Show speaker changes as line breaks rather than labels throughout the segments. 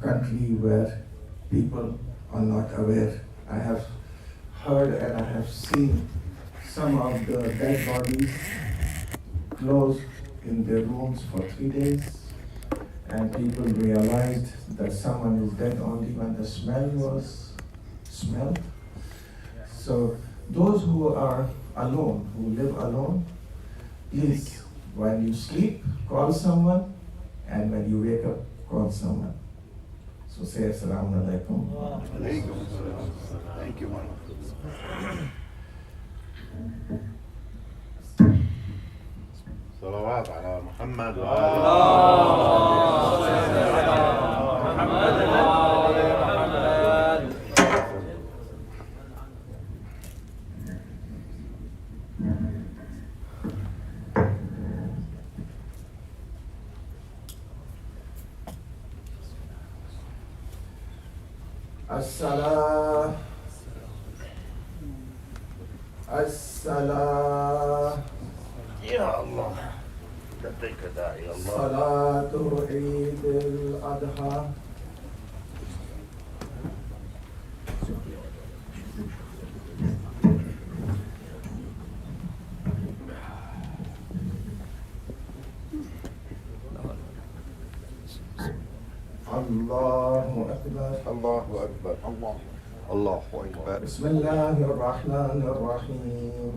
country where people are not aware. I have heard and I have seen some of the dead bodies closed in their rooms for 3 days, and people realized that someone is dead only when the smell was smelled. So those who are alone, who live alone, please, when you sleep, call someone, and when you wake up, call someone. So say Assalamu alaikum.
Thank you, man. صلوات على محمد وآل محمد.
الصلاة الصلاة
يا الله لبيك داعي الله.
صلاة عيد الأضحى. الله أكبر.
الله أكبر. الله أكبر.
بسم الله الرحمن الرحيم.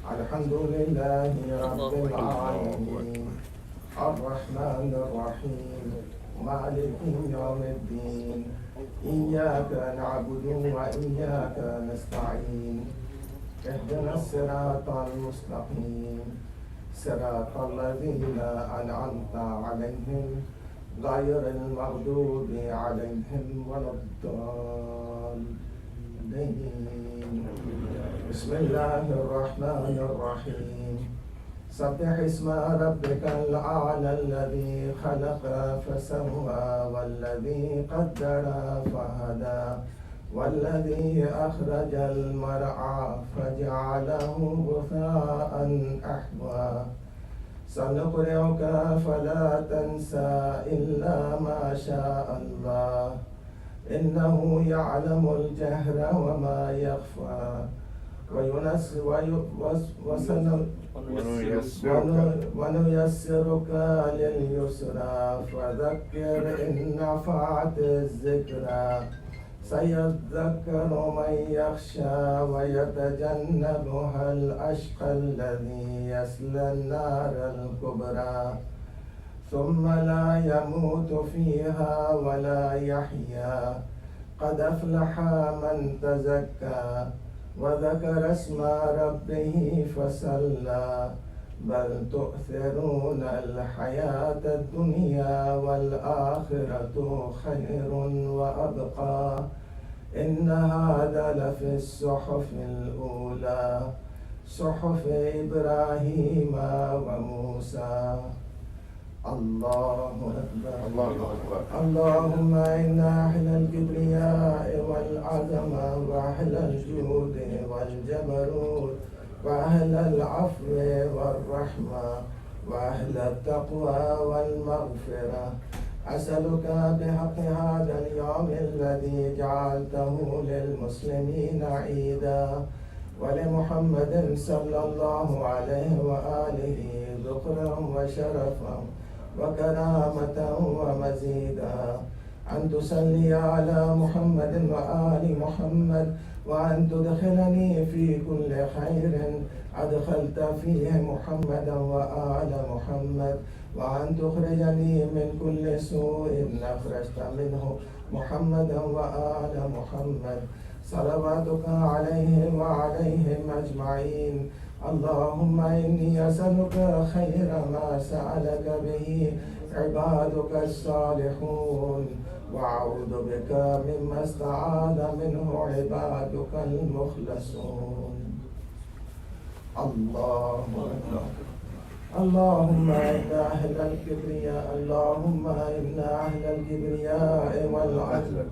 الحمد لله رب العالمين الرحمن الرحيم مالك يوم الدين إياك نعبد وإياك نستعين اهدنا الصراط المستقيم صراط الذين أنعمت عليهم غير المغضوب عليهم ولا الضالين. بسم الله الرحمن الرحيم. سبح اسم ربك الأعلى الذي خلق فسوى والذي قدر فهدى والذي أخرج المرعى فجعله غثاء أحوى سنقرئك فلا تنسى إلا ما شاء الله إنه يعلم الجهر وما يخفى ونيسرك لليسرى فذكر إن نفعت الذكرى سيذكر من يخشى ويتجنبها الأشقى الذي يصلى النار الكبرى ثم لا يموت فيها ولا يحيا قد أفلح من تزكى وذكر اسم ربه فصلى بل تؤثرون الحياة الدنيا والآخرة خير وأبقى إن هذا لفي الصحف الأولى صحف إبراهيم وموسى. الله أكبر.
الله أكبر.
اللهم إنا أهل الكبرياء والعظمة وأهل الجود والجبروت وأهل العفو والرحمة وأهل التقوى والمغفرة أسألك بحق هذا اليوم الذي جعلته للمسلمين عيدا ولمحمد صلى الله عليه وآله ذكرا وشرفا وكرامة ومزيدا أن تصلي على محمد وآل محمد وأن تدخلني في كل خير أدخلت فيه محمدا وآل محمد وأن تخرجني من كل سوء أخرجت منه محمدا وآل محمد صلواتك عليه وعليهم أجمعين. اللهم إني أسألك خير ما سألك به عبادك الصالحون وأعوذ بك مما استعاذ منه عبادك المخلصون. الله أكبر. اللهم إن أهل الكبرياء اللهم إن أهل الكبرياء والعزم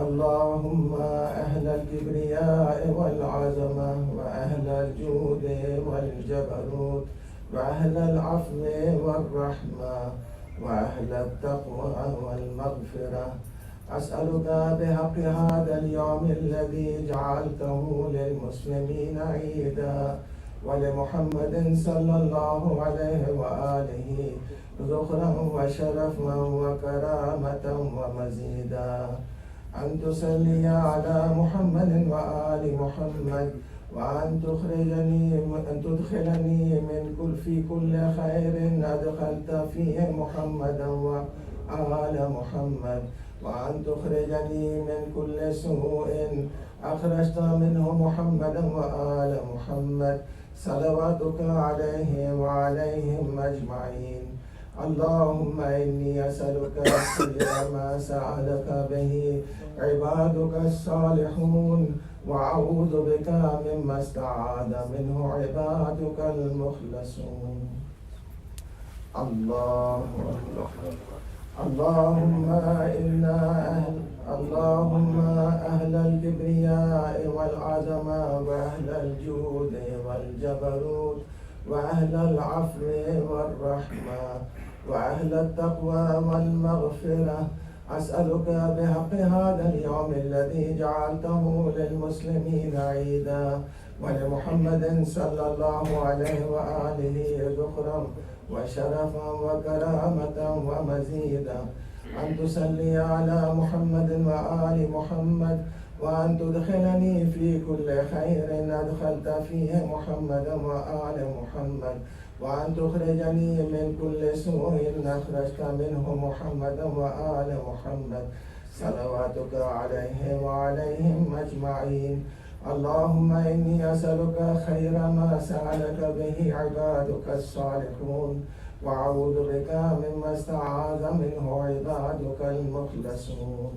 اللهم أهل الكبرياء والعظمة وأهل الجود والجبروت وأهل العفو والرحمة وأهل التقوى والمغفرة. أسألك بحق هذا اليوم الذي جعلته للمسلمين عيدا ولمحمد صلى الله عليه وآله ذخرا وشرفا وكرامة ومزيدا، أن تصلي على محمد وآل محمد، وأن تدخلني في كل خير أدخلت فيه محمدا وآل محمد، وأن تخرجني من كل سوء أخرجت منه محمدا وآل محمد، صلواتك عليه وعليهم أجمعين. اللهم إني أسألك خير ما سألك به عبادك الصالحون، وأعوذ بك مما استعاذ منه عبادك المخلصون. اللهم أهل الكبرياء والعظمة وأهل الجود والجبروت وأهل العفو والرحمة وأهل التقوى والمغفرة، أسألك بحق هذا اليوم الذي جعلته للمسلمين عيدا ولمحمد صلى الله عليه وآله ذخرا وشرفا وكرامة ومزيدا، أن تصلي على محمد وآل محمد، وأن تدخلني في كل خير أدخلت فيه محمدا وآل محمد، وأن تخرجني من كل سوء أخرجت منه محمدا وآل محمد، صلواتك عليه وعليهم أجمعين. اللهم إني أسألك خير ما سألك به عبادك الصالحون، وأعوذ بك مما استعاذ منه عبادك المخلصون.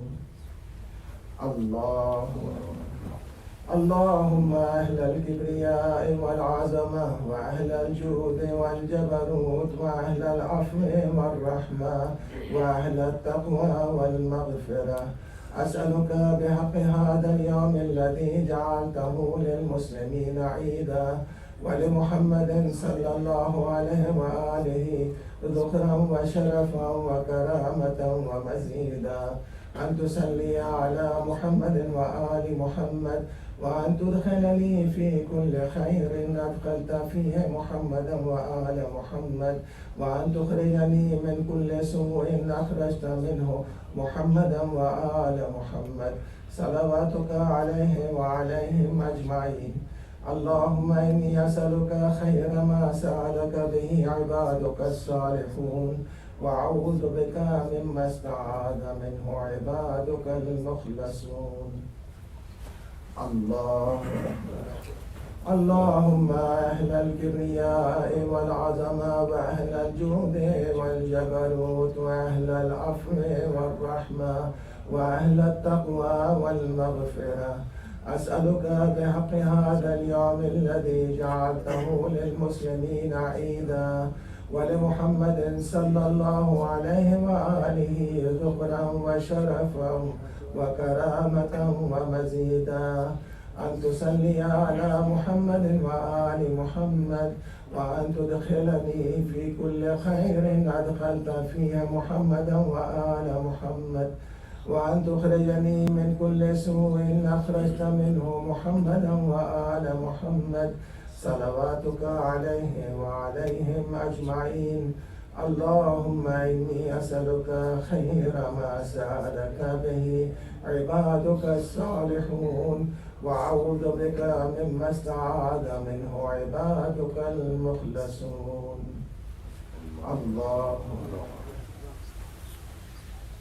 اللهم أهل الكبرياء والعظمة وأهل الجود والجبروت وأهل العفو والرحمة وأهل التقوى والمغفرة، أسألك بحق هذا اليوم الذي جعلته للمسلمين عيدا ولمحمد صلى الله عليه وآله ذخرا وشرفا وكرامة ومزيدا، أن تصلي على محمد وآل محمد، وأن تدخلني في كل خير أدخلت فيه محمدا وآل محمد، وأن تخرجني من كل سوء أخرجت منه محمدا وآل محمد، صلواتك عليه وعليهم أجمعين. اللهم إني أسألك خير ما سألك به عبادك الصالحون، وأعوذ بك مما استعاذ منه عبادك المخلصون. اللهم أهل الكبرياء والعظمة وأهل الجود والجبروت وأهل العفو والرحمة وأهل التقوى والمغفرة، أسألك بحق هذا اليوم الذي جعلته للمسلمين عيدا ولمحمد صلى الله عليه وآله ذخرا وشرفا وكرامة ومزيدا، أن تصلي على محمد وآل محمد، وأن تدخلني في كل خير أدخلت فيه محمدا وآل محمد، وأن تخرجني من كل سوء أخرجت منه محمدا وآل محمد، صلواتك عليه وعليهم أجمعين. اللهم إني أسألك خير ما سألك به عبادك الصالحون، وأعوذ بك مما استعاذ منه عبادك المخلصون.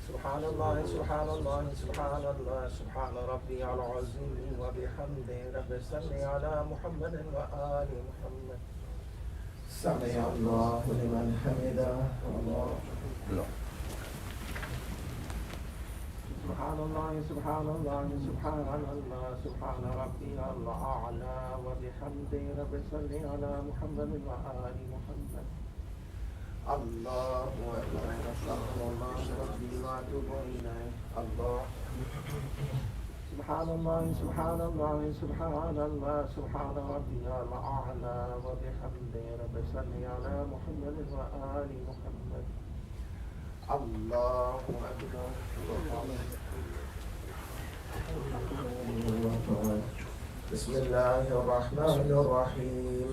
سبحان الله سبحان الله سبحان الله سبحان ربي العظيم وبحمده، رب صل على محمد وآل محمد. سمع الله لمن حمده. سبحان الله سبحان الله سبحان الله سبحان ربي الأعلى وبحمده، رب صل على محمد وآل محمد. الله أكبر، أستغفر الله ربي وأتوب إليه. سبحان الله سبحان الله سبحان الله سبحان ربي الأعلى وبحمده، رب صل على محمد وآل محمد.
الله أكبر.
بسم الله الرحمن الرحيم.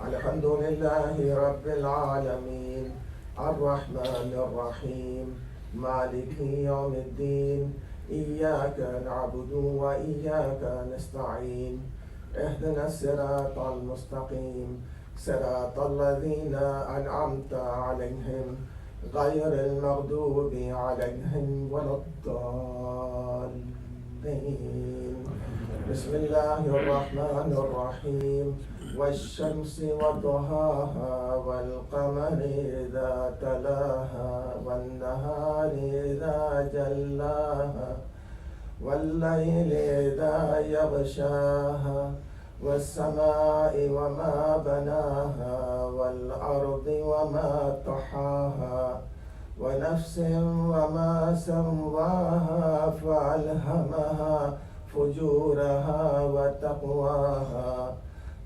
الحمد لله رب العالمين الرحمن الرحيم مالك يوم الدين إياك نعبد وإياك نستعين اهدنا الصراط المستقيم صراط الذين أنعمت عليهم غير المغضوب عليهم ولا الضالين. بسم الله الرحمن الرحيم والشمس وضحاها والقمر إذا تلاها والنهار إذا جلاها والليل إذا يغشاها والسماء وما بناها والأرض وما طحاها ونفس وما سواها فألهمها فجورها وتقواها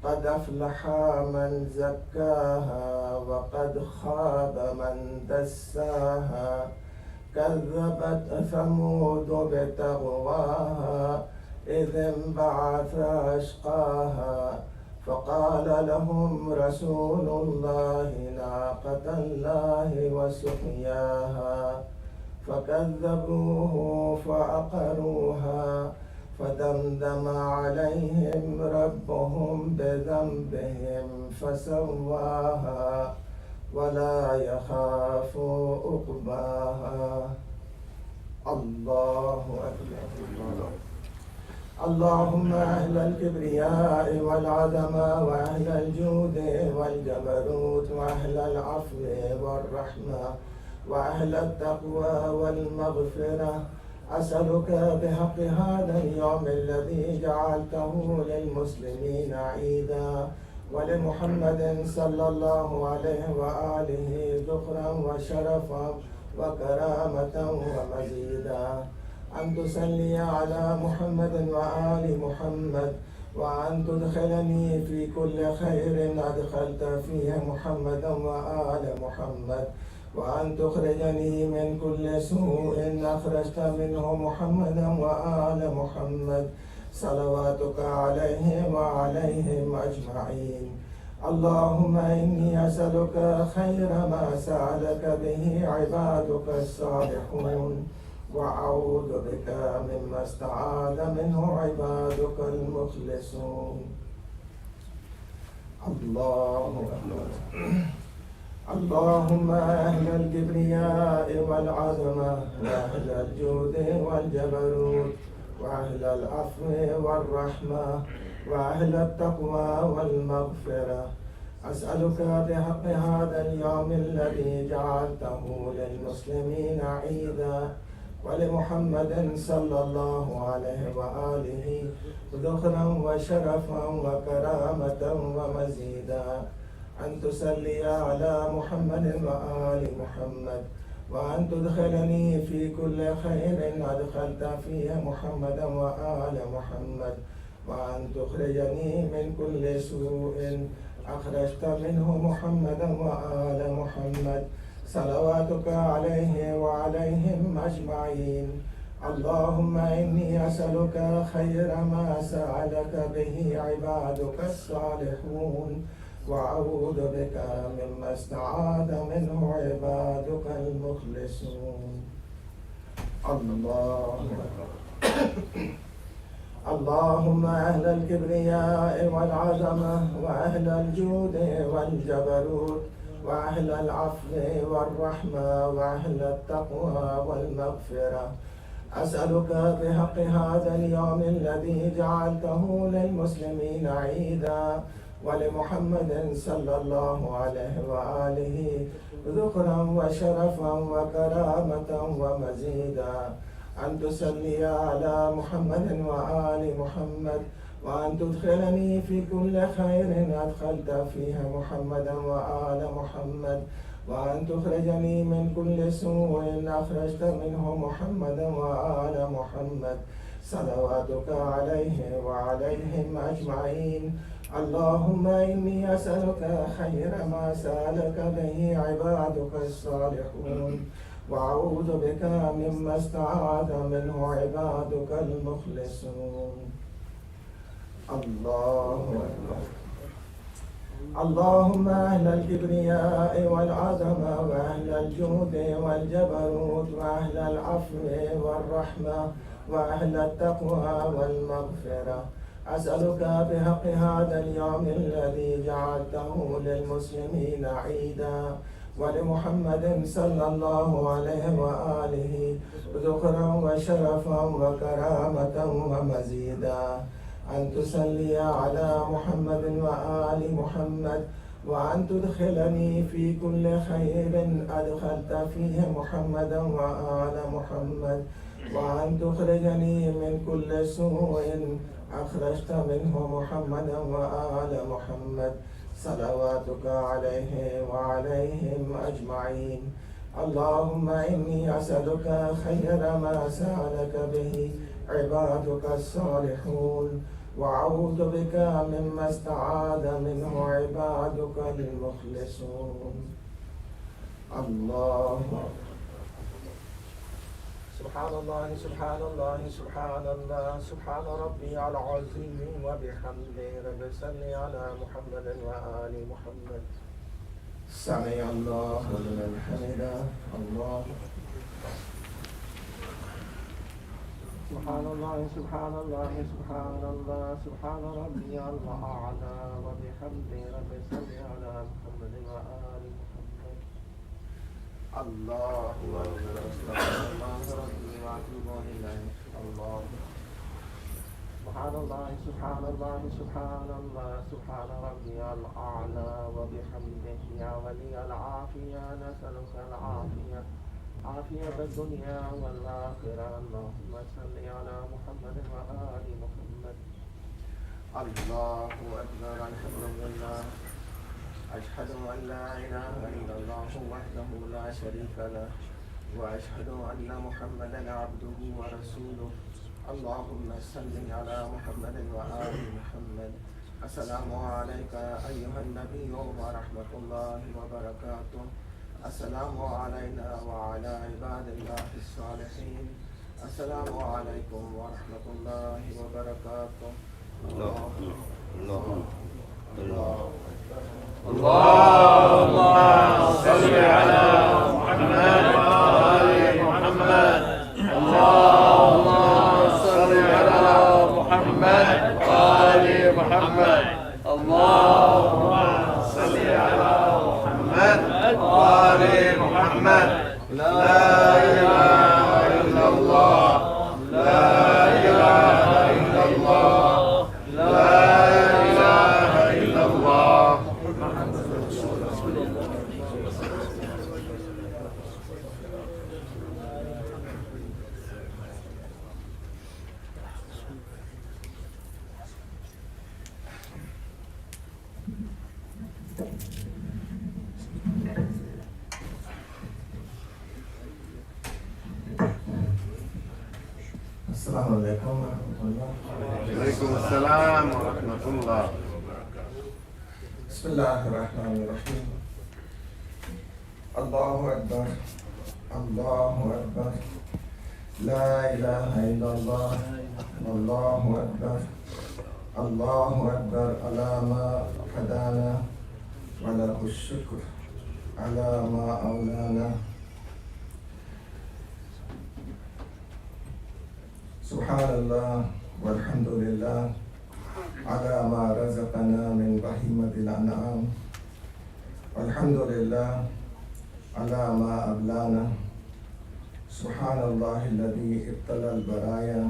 قد أفلح من زكاها وقد خاب من دساها كذبت ثمود بتقواها إذ انبعث أشقاها فقال لهم رسول الله ناقة الله وسقياها فكذبوه فعقروها فدمدم عليهم ربهم بذنبهم فسواها ولا يخاف عقباها. الله أكبر. اللهم أهل الكبرياء والعظمة وأهل الجود والجبروت وأهل العفو والرحمة وأهل التقوى والمغفرة أسألك بحق هذا اليوم الذي جعلته للمسلمين عيدا ولمحمد صلى الله عليه وآله ذكرا وشرفا وكرامة ومزيدا أن تصلي على محمد وآل محمد وأن تدخلني في كل خير أدخلت فيه محمدا وآل محمد وأن تخرجني من كل سوء أخرجت منه محمدا وآل محمد صلواتك عليه وعليهم أجمعين. اللهم إني أسألك خير ما سألك به عبادك الصالحون وأعوذ بك مما استعاذ منه عبادك المخلصون. الله أكبر. اللهم أهل الكبرياء والعظمة وأهل الجود والجبروت وأهل العفو والرحمة وأهل التقوى والمغفرة أسألك بحق هذا اليوم الذي جعلته للمسلمين عيدا ولمحمد صلى الله عليه وآله ذكرا وشرفا وكرامة ومزيدا أن تصلي على محمد وآل محمد وأن تدخلني في كل خير أدخلت فيه محمدا وآل محمد وأن تخرجني من كل سوء أخرجت منه محمدا وآل محمد صلواتك عليه وعليهم أجمعين. اللهم إني أسألك خير ما سألك به عبادك الصالحون وأعوذ بك مما استعاذ منه عبادك المخلصون. الله اللهم أهل الكبرياء والعظمة وأهل الجود والجبروت وأهل العفو والرحمة وأهل التقوى والمغفرة أسألك بحق هذا اليوم الذي جعلته للمسلمين عيدا ولمحمد صلى الله عليه وآله ذكرا وشرفا وكرامة ومزيدا أن تصلي على محمد وآل محمد وأن تدخلني في كل خير أدخلت فيه محمدا وآل محمد وأن تخرجني من كل سوء أخرجت منه محمدا وآل محمد صلواتك عليه وعليهم أجمعين. اللهم إني أسألك خير ما سألك به عبادك الصالحون وأعوذ بك مما استعاذ منه عبادك المخلصون. الله أكبر. اللهم أهل الكبرياء والعظمة وأهل الجود والجبروت وأهل العفو والرحمة وأهل التقوى والمغفرة، أسألك بحق هذا اليوم الذي جعلته للمسلمين عيدا ولمحمد صلى الله عليه وآله ذكرا وشرفا وكرامة ومزيدا، أن تصلي على محمد وآل محمد، وأن تدخلني في كل خير أدخلت فيه محمدا وآل محمد، وأن تخرجني من كل سوء أخرجت منه محمدا وآل محمد، صلواتك عليه وعليهم أجمعين. اللهم إني أسألك خير ما سألك به عبادك الصالحون، وأعوذ بك مما استعاذ منه عبادك المخلصون. الله سبحان الله سبحان الله سبحان الله سبحان ربي العظيم وبحمده. رب صل على محمد وآل محمد. سمع الله لمن حمده. الله سبحان الله سبحان الله سبحان الله سبحان ربي الأعلى وبحمده. رب صل على محمد وآل محمد. الله أكبر. استغفر الله ربي وأتوب إليه. الله سبحان الله سبحان الله سبحان الله سبحان ربي الأعلى وبحمده. يا ولي العافية نسألك العافية، عافية الدنيا والآخرة. اللهم صل على محمد وآل محمد. الله أكبر. الحمد لله. أشهد أن لا إله إلا الله وحده لا شريك له، وأشهد أن محمدا عبده ورسوله. اللهم صل على محمد وآل محمد. السلام عليك أيها النبي ورحمة الله وبركاته. السلام علينا وعلى عباد الله الصالحين. السلام عليكم ورحمة الله وبركاته. الله الله الله.
اللهم صل على محمد وآل محمد. اللهم صل على محمد وآل محمد. اللهم صل على محمد وآل محمد. لا إله إلا الله، لا إله إلا الله، لا إله إلا الله.
السلام عليكم ورحمة الله.
عليكم السلام ورحمة الله.
بسم الله الرحمن الرحيم. الله أكبر. الله أكبر. لا إله إلا الله. الله أكبر. الله أكبر على ما هدانا، وله الشكر على ما أولانا. سبحان الله والحمد لله على ما رزقنا من بهيمة الأنعام، والحمد لله على ما أبلانا. سبحان الله الذي ابتلى البرايا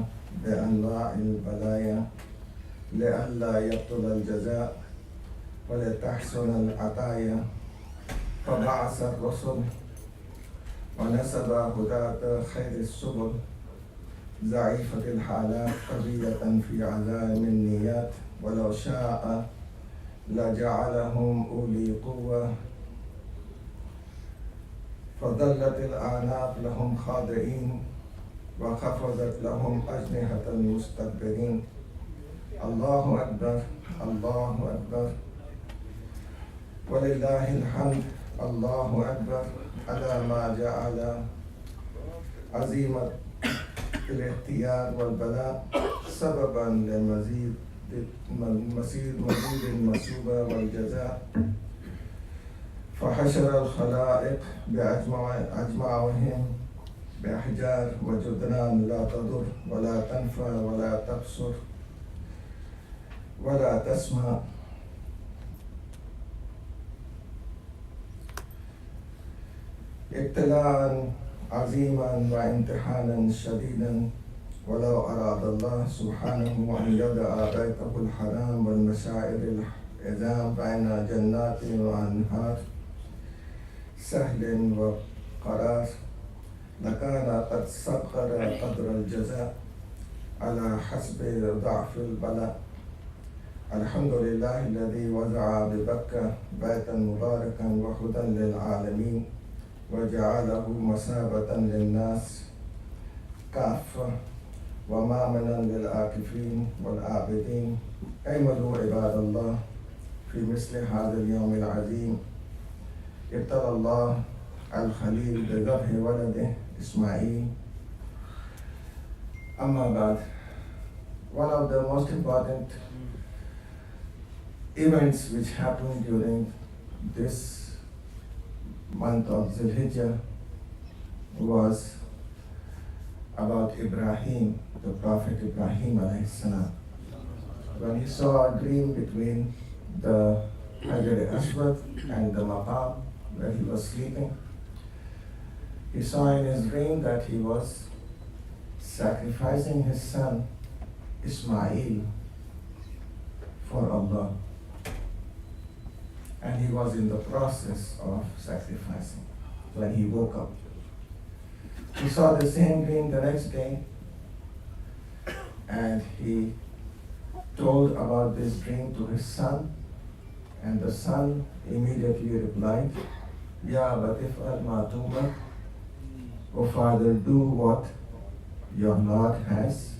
بأنواع البلايا لئلا يبطل الجزاء ولتحسن العطايا، فبعث الرسل ونسب هداة خير السبل، ضعيفة الحالات قوية في عزائم النيات، ولو شاء لجعلهم أولي قوة فظلت الأعناق لهم خاضعين وخفضت لهم أجنحة المستكبرين. الله أكبر. الله أكبر ولله الحمد. الله أكبر على ما جعل عزيمة الاختيار والبلاء سببا لمزيد مزيد المثوبة والجزاء، فحشر الخلائق بأجمعهم بأحجار وجدران لا تضر ولا تنفع ولا تبصر ولا تسمع، ابتلاء عظيما وامتحانا شديدا. ولو أراد الله سبحانه أن يضع بيته الحرام والمشاعر العظام بين جنات وأنهار سهل وقرار لكان قد صغر قدر الجزاء على حسب ضعف البلاء. الحمد لله الذي وضع ببكة بيتا مباركا وهدى للعالمين وجعله مثابة للناس كافة ومامنا للعاكفين والعابدين. اعملوا عباد الله في مثل هذا اليوم العظيم ابتلى الله الخليل بذبح ولده إسماعيل. أما بعد, one of the most important events which happened during this month of Zulhijjah was about Ibrahim, the Prophet Ibrahim alayhi salam. When he saw a dream between the Hajar al-Aswad and the Maqam where he was sleeping, he saw in his dream that he was sacrificing his son Ismail for Allah. And he was in the process of sacrificing when he woke up. He saw the same dream the next day, and he told about this dream to his son, and the son immediately replied, Ya Batif al-Matumah, O father, do what your Lord has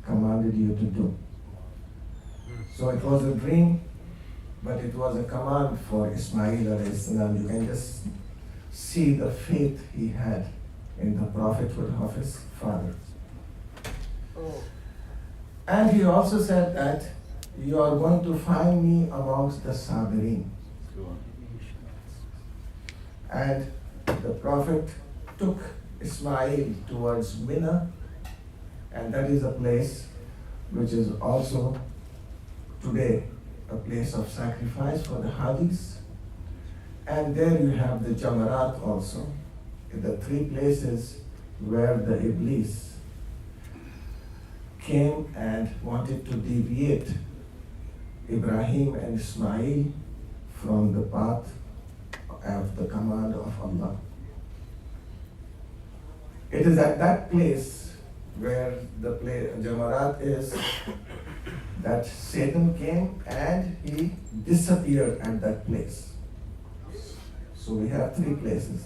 commanded you to do. So it was a dream, but it was a command for Ismail alayhi salam. You can just see the faith he had in the prophethood of his father. And he also said that you are going to find me amongst the Sabirin. And the prophet took Ismail towards Mina, and that is a place which is also today a place of sacrifice for the Hajis. And there you have the Jamarat also, in the three places where the Iblis came and wanted to deviate Ibrahim and Ismail from the path of the command of Allah. It is at that place where the Jamarat is that Satan came and he disappeared at that place. So we have three places.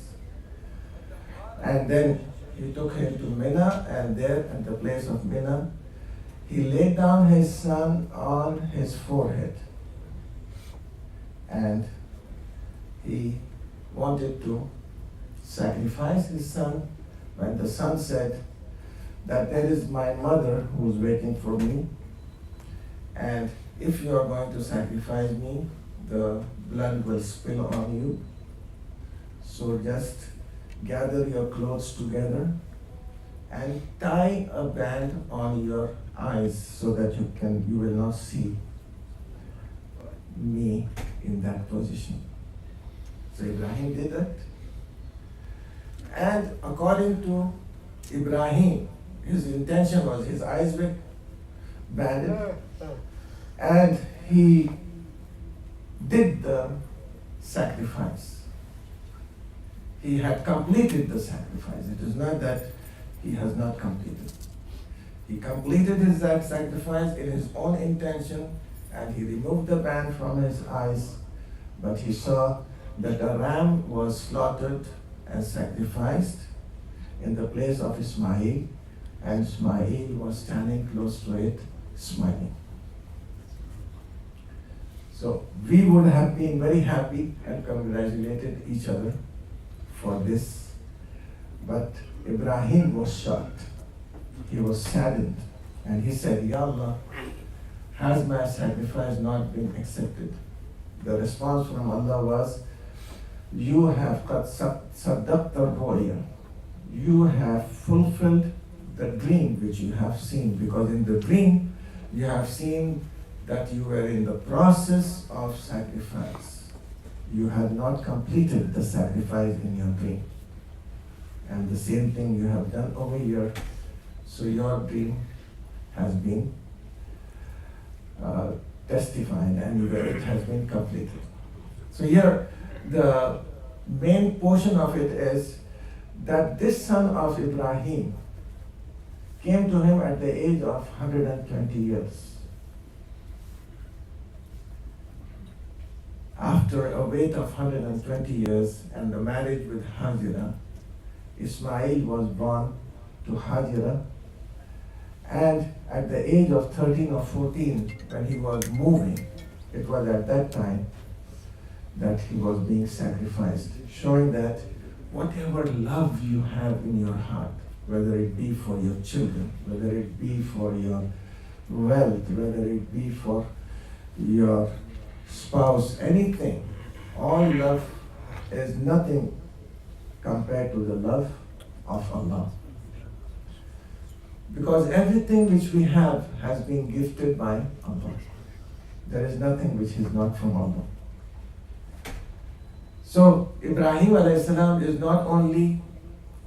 And then he took him to Mina, and there at the place of Mina, he laid down his son on his forehead. And he wanted to sacrifice his son, when the son said that there is my mother who is waiting for me, and if you are going to sacrifice me, the blood will spill on you. So just gather your clothes together and tie a band on your eyes so that you will not see me in that position. So Ibrahim did that. And according to Ibrahim, his intention was his eyes were banded, and he did the sacrifice. He had completed the sacrifice. It is not that he has not completed. He completed his sacrifice in his own intention, and he removed the band from his eyes, but he saw that a ram was slaughtered and sacrificed in the place of Ismail, and Ismail was standing close to it, smiling. So we would have been very happy and congratulated each other for this But Ibrahim was shocked. He was saddened. And he said, Ya Allah, has my sacrifice not been accepted? The response from Allah was, you have qad saddaqta ru'ya. You have fulfilled the dream which you have seen, because in the dream you have seen that you were in the process of sacrifice. You had not completed the sacrifice in your dream. And the same thing you have done over here. So your dream has been testified and it has been completed. So here the main portion of it is that this son of Ibrahim came to him at the age of 120 years. After a wait of 120 years and the marriage with Hajira, Ismail was born to Hajira, and at the age of 13 or 14, when he was moving, it was at that time that he was being sacrificed, showing that whatever love you have in your heart, whether it be for your children, whether it be for your wealth, whether it be for your spouse, anything, all love is nothing compared to the love of Allah. Because everything which we have has been gifted by Allah. There is nothing which is not from Allah. So Ibrahim alayhi salam is not only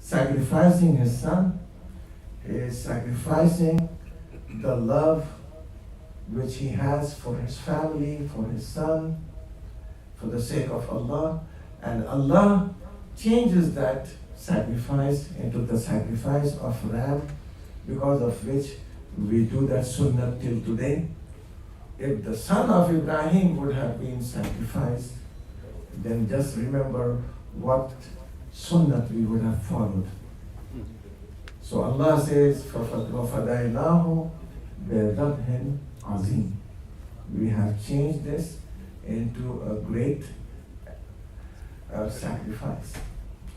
sacrificing his son, he is sacrificing the love which he has for his family, for his son, for the sake of Allah. And Allah changes that sacrifice into the sacrifice of ram, because of which we do that sunnah till today. If the son of Ibrahim would have been sacrificed, then just remember what sunnah we would have followed. So Allah says, وَفَدَيْنَاهُ بِذَبْحٍ عَظِيمٍ. We have changed this into a great sacrifice.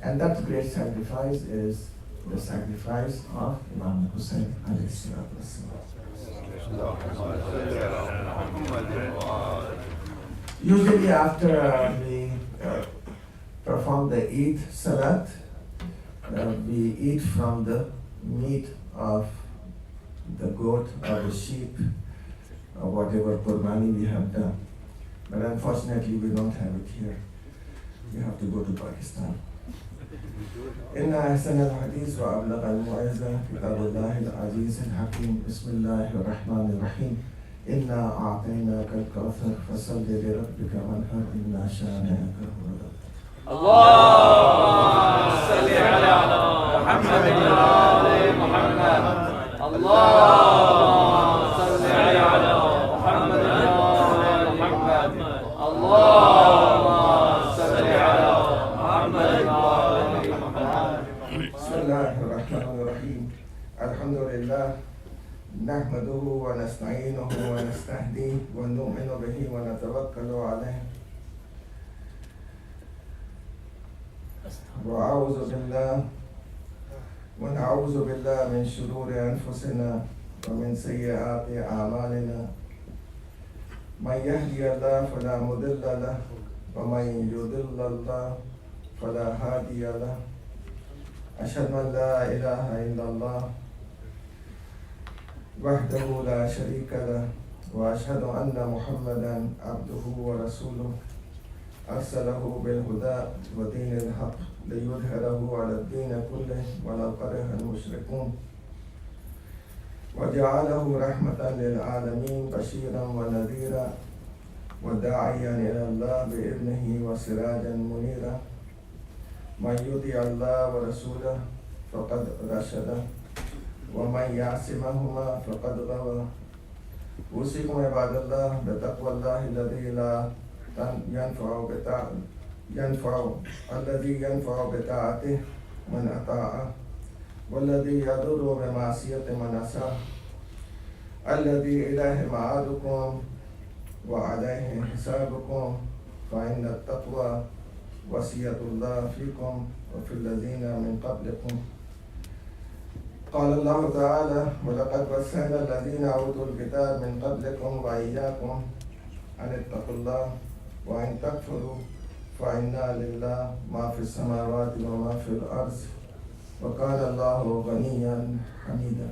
And that great sacrifice is the sacrifice of Imam Hussein alayhi salatu wassalam. Usually after we perform the Eid Salat, we eat from the meat of the goat or the sheep or whatever qurbani we have done. But unfortunately we don't have it here. We have to go to Pakistan. إن أحسن الحديث وأبلغ الموعظة كتاب الله العزيز الحكيم بسم الله الرحمن الرحيم إنا أعطيناك الكوثر فصل لربك وانحر إن شانئك هو الأبتر.
اللهم صل على محمد وآل محمد. اللهم صل على محمد وآل محمد. اللهم صل على محمد وآل محمد.
بسم الله الرحمن الرحيم الحمد لله نحمده ونستعينه ونستهديه ونؤمن به ونتوكل عليه ونعوذ بالله من شرور أنفسنا ومن سيئات أعمالنا من يهدي الله فلا مضل له ومن يضلل الله فلا هادي له أشهد أن لا إله إلا الله وحده لا شريك له وأشهد أن محمدا عبده ورسوله أرسله بالهدى ودين الحق ليظهره على الدين كله ولو كره المشركون وجعله رحمة للعالمين بشيرا ونذيرا وداعيا إلى الله بإذنه وسراجا منيرا من يطع الله ورسوله فقد رشد ومن يعصمهما فقد غوى أوصيكم عباد الله بتقوى الله الذي لا الذي ينفع بطاعته من أطاعه والذي يضر بمعصية من عصاه الذي إليه معادكم وعليه حسابكم فإن التقوى وصية الله فيكم وفي الذين من قبلكم. قال الله تعالى: ولقد وصينا الذين أوتوا الكتاب من قبلكم وإياكم أن اتقوا الله وإن تكفروا فإن لله ما في السماوات وما في الأرض وكان الله غنيا حميدا.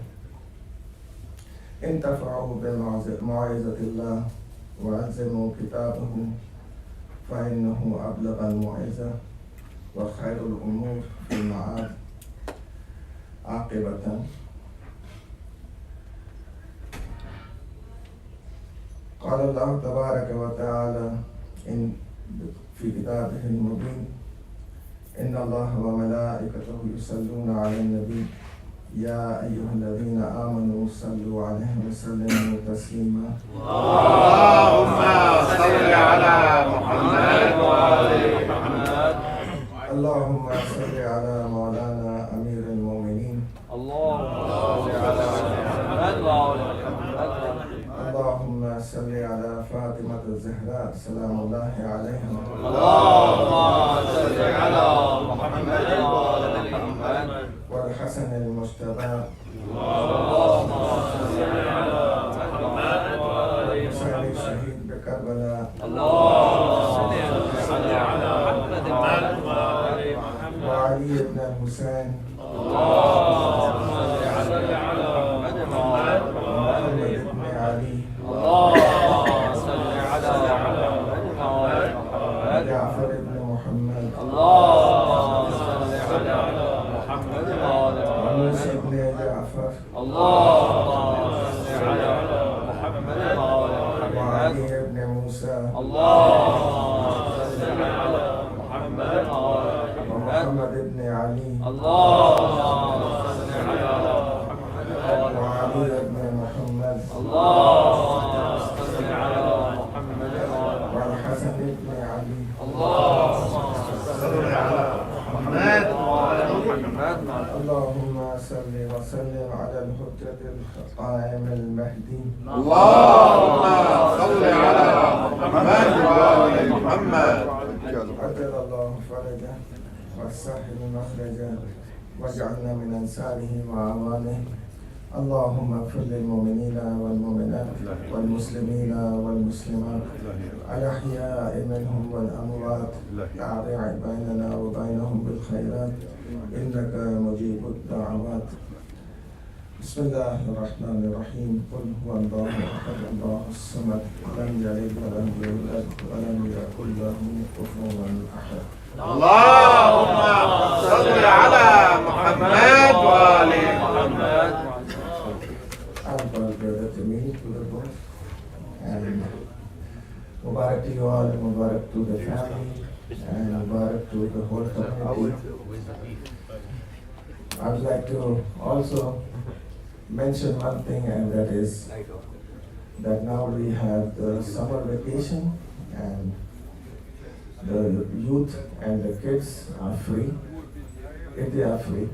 انتفعوا بموعظة الله وألزموا كتابه فإنه أبلغ الموعظة وخير الأمور في المعاد عاقبة. قال الله تبارك وتعالى في كتابه المبين: إن الله وملائكته يصلون على النبي يا أيها الذين آمنوا صلوا عليه وسلموا تسليما.
اللهم صل على محمد وآل محمد.
اللهم صل على مولانا أمير المؤمنين.
اللهم صل على محمد وآل محمد.
اللهم صل على فاطمة الزهراء سلام الله عليها.
اللهم صل على محمد وآل محمد.
والحسن المجتبى.
اللهم صل على محمد وآل
حسين
محمد.
الشهيد بكربلاء.
اللهم صل على محمد وآل محمد.
وعلي بن الحسين.
اللهم صل على محمد وآل
ومحمد بن علي.
اللهم صل على محمد وآل محمد.
جعفر بن محمد.
اللهم صل على محمد وآل
وموسى
محمد.
بن جعفر.
اللهم صل على محمد وآل محمد.
وعلي بن موسى.
اللهم صل على محمد وآل محمد.
ومحمد بن علي.
اللهم صل على محمد وآل
وعلي
محمد.
بن محمد.
اللهم صل على محمد وآل محمد.
والحسن بن علي.
اللهم صل على محمد وآل محمد.
اللهم صل وسلم على الحجة القائم المهدي.
اللهم صل على محمد وآل محمد.
عجل الله فرجه والسهل مخرجه واجعلنا من أنصاره وأعوانه. اللهم اغفر للمؤمنين والمؤمنات والمسلمين والمسلمات الأحياء منهم والأموات. أعرع بيننا وبينهم بالخيرات إنك مجيب الدعوات. بسم الله الرحمن الرحيم. قل هو الله أحد الله الصمد لم يلد ولم يولد ولم يكن له كفوا أحد.
اللهم صل على محمد وآل محمد.
I'm going to give it to me, to the book. And Mubarak to you all, and Mubarak to the family, and Mubarak to the whole community. I would like to also mention one thing, and that is that now we have the summer vacation, and the youth and the kids are free. If they are free,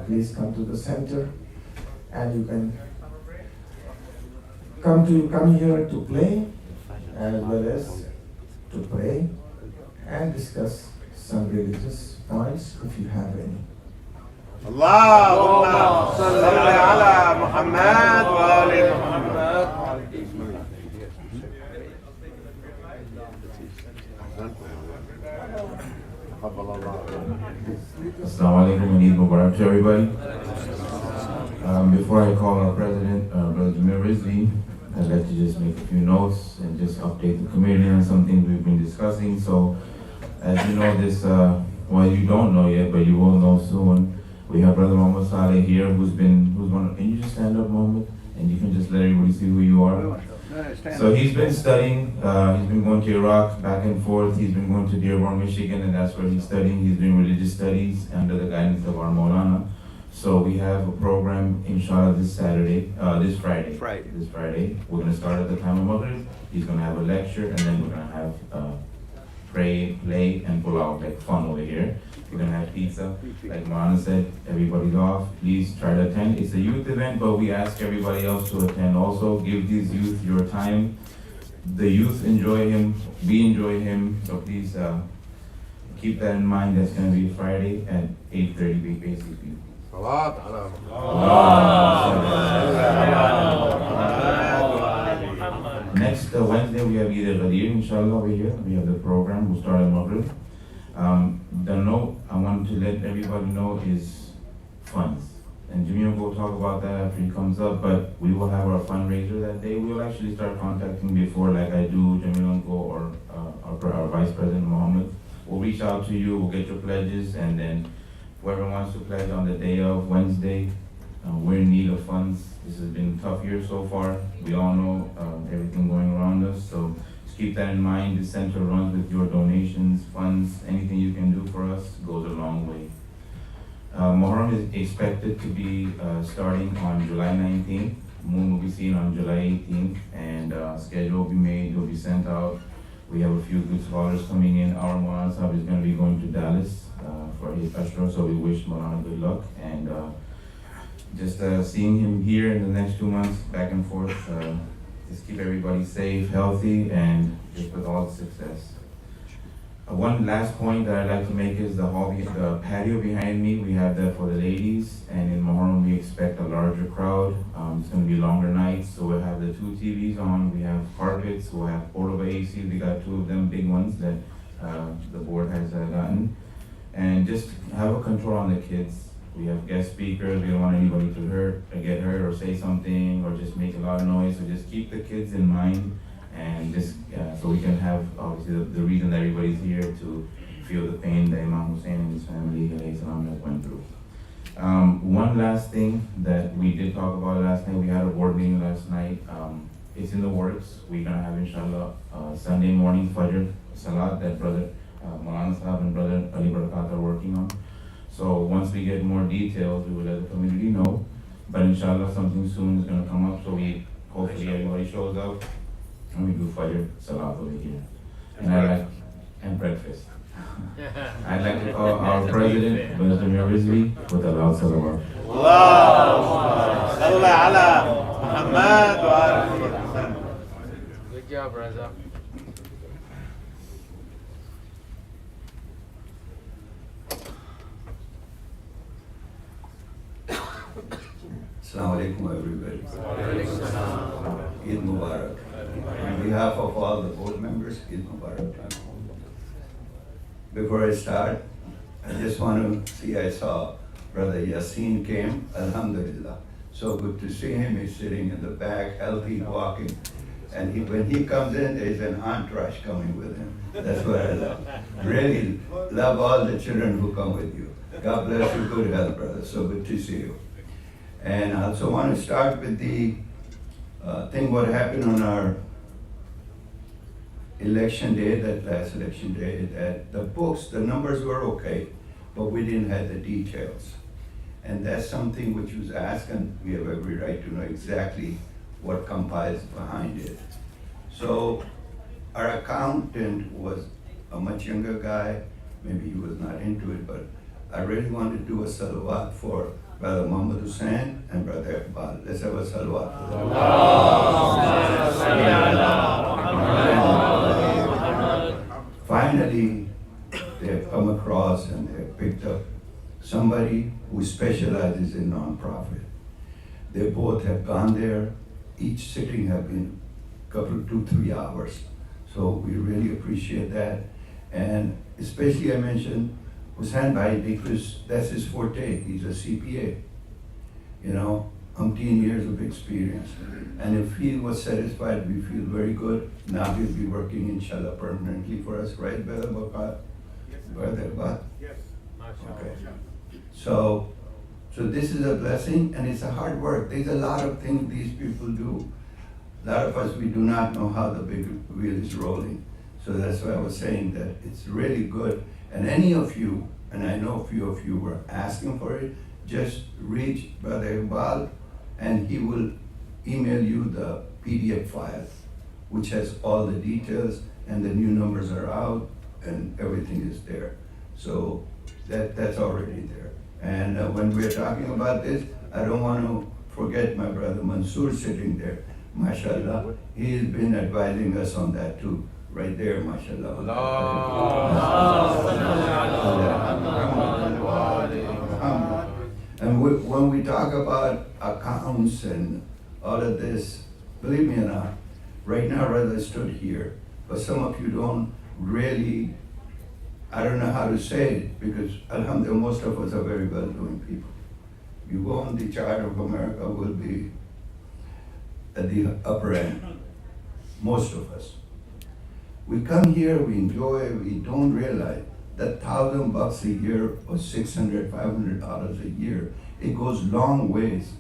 please come to the center. And you can come here to play as well as to pray and discuss some religious points if you have any.
اللهم صل على محمد وآل محمد.
Assalamu alaikum and Eid Mubarak to everybody. Before I call our president, Brother Jamil Rizvi, I'd like to just make a few notes and just update the community on some things we've been discussing. So, as you know, well, you don't know yet, but you will know soon. We have Brother Muhammad Saleh here, can you just stand up, Muhammad? And you can just let everybody see who you are. So he's been studying, he's been going to Iraq back and forth, he's been going to Dearborn, Michigan, and that's where he's studying. He's doing religious studies under the guidance of our Maulana. So we have a program, inshallah, this Friday. This Friday. We're going to start at the time of Maghrib. He's going to have a lecture, and then we're going to have pray, play, and pull out, like fun over here. We're going to have pizza. Like Maulana said, everybody's off. Please try to attend. It's a youth event, but we ask everybody else to attend also. Give these youth your time. The youth enjoy him. We enjoy him. So please keep that in mind. That's going to be Friday at 8:30 basically.
صلاة على
Next Wednesday we have Eid-ul-Adha, inshallah, over here. We have the program. We'll start at Maghrib. The note I want to let everybody know is funds. And Jimmy will talk about that after he comes up, but we will have our fundraiser that day. We will actually start contacting before, like I do, Jimmy Uncle or our Vice President Mohammed. We'll reach out to you, we'll get your pledges, and then whoever wants to pledge on the day of Wednesday, we're in need of funds. This has been a tough year so far. We all know everything going around us, so just keep that in mind. The center runs with your donations, funds, anything you can do for us goes a long way. Muharram is expected to be starting on July 19th. Moon will be seen on July 18th, and schedule will be made, will be sent out. We have a few good scholars coming in. Our Maulana Sahib is going to be going to Dallas for his Ashra, so we wish Maulana good luck. And just seeing him here in the next 2 months, back and forth, just keep everybody safe, healthy, and just with all the success. One last point that I'd like to make is the patio behind me. We have that for the ladies, and in Muharram we expect a larger crowd. It's going to be longer nights, so we'll have the 2 TVs on. We have carpets. We'll have portable AC. We got 2 of them big ones that the board has gotten, and just have a control on the kids. We have guest speakers. We don't want anybody to get hurt, or say something, or just make a lot of noise. So just keep the kids in mind. And just so we can have obviously the reason that everybody's here to feel the pain that Imam Hussein and his family has went through. One last thing that we did talk about last night, we had a board meeting last night. It's in the works. We're gonna have inshallah Sunday morning Fajr Salat that brother Maulana Sahab and brother Ali Barakat are working on. So once we get more details, we will let the community know. But inshallah something soon is gonna come up, so we hopefully everybody shows up. And we do Fajr Salat over here. And breakfast. I'd like to call our president, Mr. Rizvi, with a loud salawat.
اللهم صل على محمد وآل محمد.
Good job, Reza.
Assalamu alaikum everybody. Eid Mubarak. On behalf of all the board members, Eid Mubarak. Before I start, I just want to see, I saw Brother Yassin came, Alhamdulillah. So good to see him. He's sitting in the back, healthy, walking. And when he comes in, there's an entourage coming with him. That's what I love. Really love all the children who come with you. God bless you, good health, brother. So good to see you. And I also want to start with the thing what happened on our election day, that last election day, that the books, the numbers were okay, but we didn't have the details. And that's something which was asked, and we have every right to know exactly what compiles behind it. So our accountant was a much younger guy, maybe he was not into it, but I really wanted to do a salawat for Brother Muhammad Hussain and Brother Iqbal. Let's have a salawat for them. Finally, they have come across and they have picked up somebody who specializes in nonprofit. They both have gone there. Each sitting have been a couple, 2-3 hours. So we really appreciate that. And especially I mentioned Hussain Bhai because that's his forte. He's a CPA, umpteen years of experience. And if he was satisfied, we feel very good. Now he'll be working inshallah permanently for us, right, Brother Bakat? Brother Bakat?
Yes.
Okay. So this is a blessing and it's a hard work. There's a lot of things these people do. A lot of us, we do not know how the big wheel is rolling. So that's why I was saying that it's really good. And any of you, and I know a few of you were asking for it, just reach Brother Iqbal and he will email you the PDF file, which has all the details and the new numbers are out and everything is there. So that's already there. And when we're talking about this, I don't want to forget my brother Mansoor sitting there. MashaAllah, he has been advising us on that too. right there, mashallah. And when we talk about accounts and all of this, believe me or not, right now, rather stood here, but some of you don't really, I don't know how to say it, because alhamdulillah, most of us are very well-doing people. You go on the chart of America, will be at the upper end, most of us. We come here, we enjoy, we don't realize that $1,000 a year or $600, $500 a year, it goes long ways.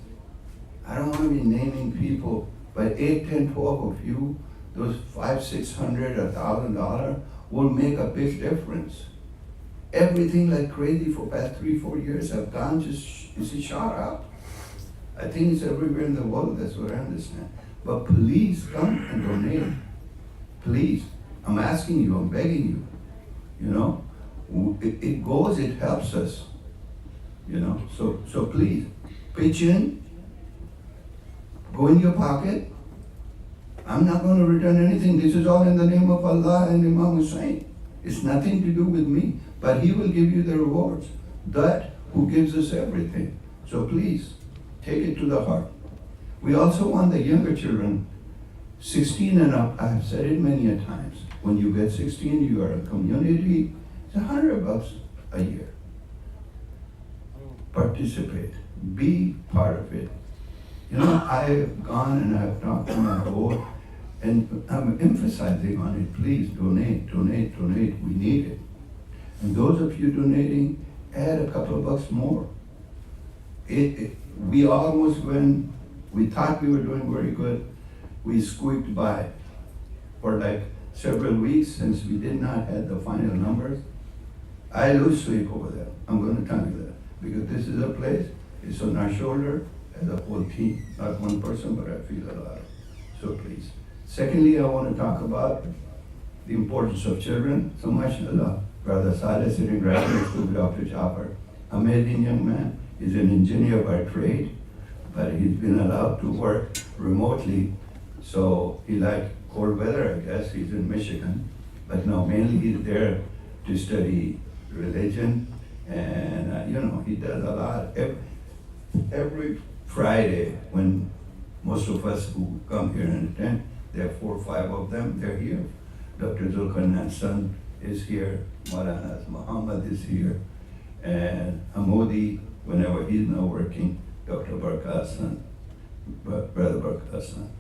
I don't want to be naming people, but 8, 10, 12 of you, those $500, $600, $1,000 will make a big difference. Everything like crazy for past 3, 4 years have gone is shot up. I think it's everywhere in the world, that's what I understand. But please come and donate. Please, I'm asking you, I'm begging you. You know, it goes, it helps us. You know, so please, pitch in, go in your pocket. I'm not going to return anything. This is all in the name of Allah and Imam Hussein. It's nothing to do with me, but He will give you the rewards. That who gives us everything. So please, take it to the heart. We also want the younger children, 16 and up. I have said it many a times. When you get 16, you are a community. It's $100 a year. Participate. Be part of it. You know, I have gone and I have talked to my board, and I'm emphasizing on it. Please donate, donate, donate. We need it. And those of you donating, add a couple of bucks more. We almost, when we thought we were doing very good, we squeaked by for like several weeks since we did not have the final numbers. I lose sleep over that. I'm going to tell you that. Because this is a place, it's on our shoulder as a whole team. Not one person, but I feel a lot. So please. Secondly, I want to talk about the importance of children. So mashallah, Brother Saleh sitting right next to Dr. Jafar. Amazing young man. He's an engineer by trade, but he's been allowed to work remotely. So he liked cold weather, I guess. He's in Michigan. But no, mainly he's there to study religion. And, you know, he does a lot. Every Friday, when most of us who come here and attend, there are 4 or 5 of them, they're here. Dr. Zulkarnain's son is here. Maulana Muhammad is here. And Hamodi, whenever he's not working, Dr. Baraka's son, Brother Baraka's son.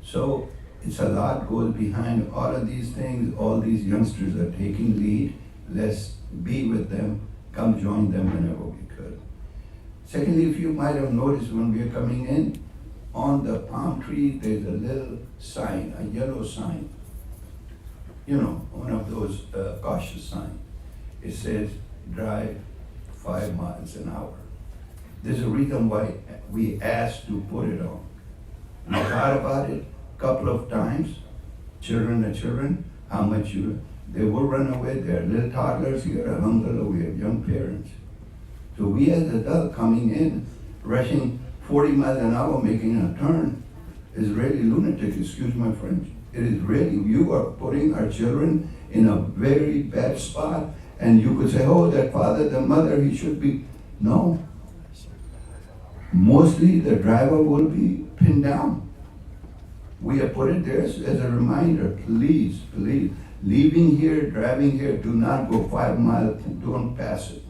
So it's a lot goes behind all of these things. All these youngsters are taking lead. Let's be with them. Come join them whenever we could. Secondly, if you might have noticed when we are coming in, on the palm tree, there's a little sign, a yellow sign. You know, one of those cautious signs. It says, drive 5 miles an hour. There's a reason why we asked to put it on. And I thought about it a couple of times. Children are children, how much they will run away. They're little toddlers here. Alhamdulillah, we have young parents. So we as adults coming in, rushing 40 miles an hour, making a turn, is really lunatic, excuse my French. It is really, you are putting our children in a very bad spot. And you could say, oh, that father, the mother, he should be. No. Mostly the driver will be pinned down. We have put it there as a reminder, please, please. Leaving here, driving here, do not go 5 miles, don't pass it.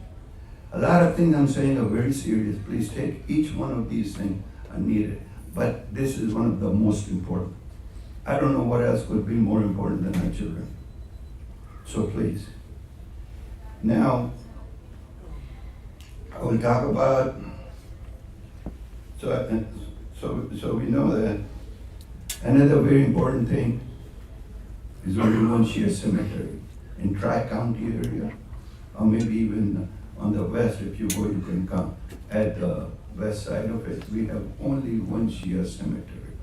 A lot of things I'm saying are very serious. Please take each one of these things are needed. But this is one of the most important. I don't know what else could be more important than our children. So please. Now, I will talk about, so we know that another very important thing is only one Shia cemetery in Tri-County area, or maybe even on the west, if you go, you can come. At the west side of it, we have only one Shia cemetery.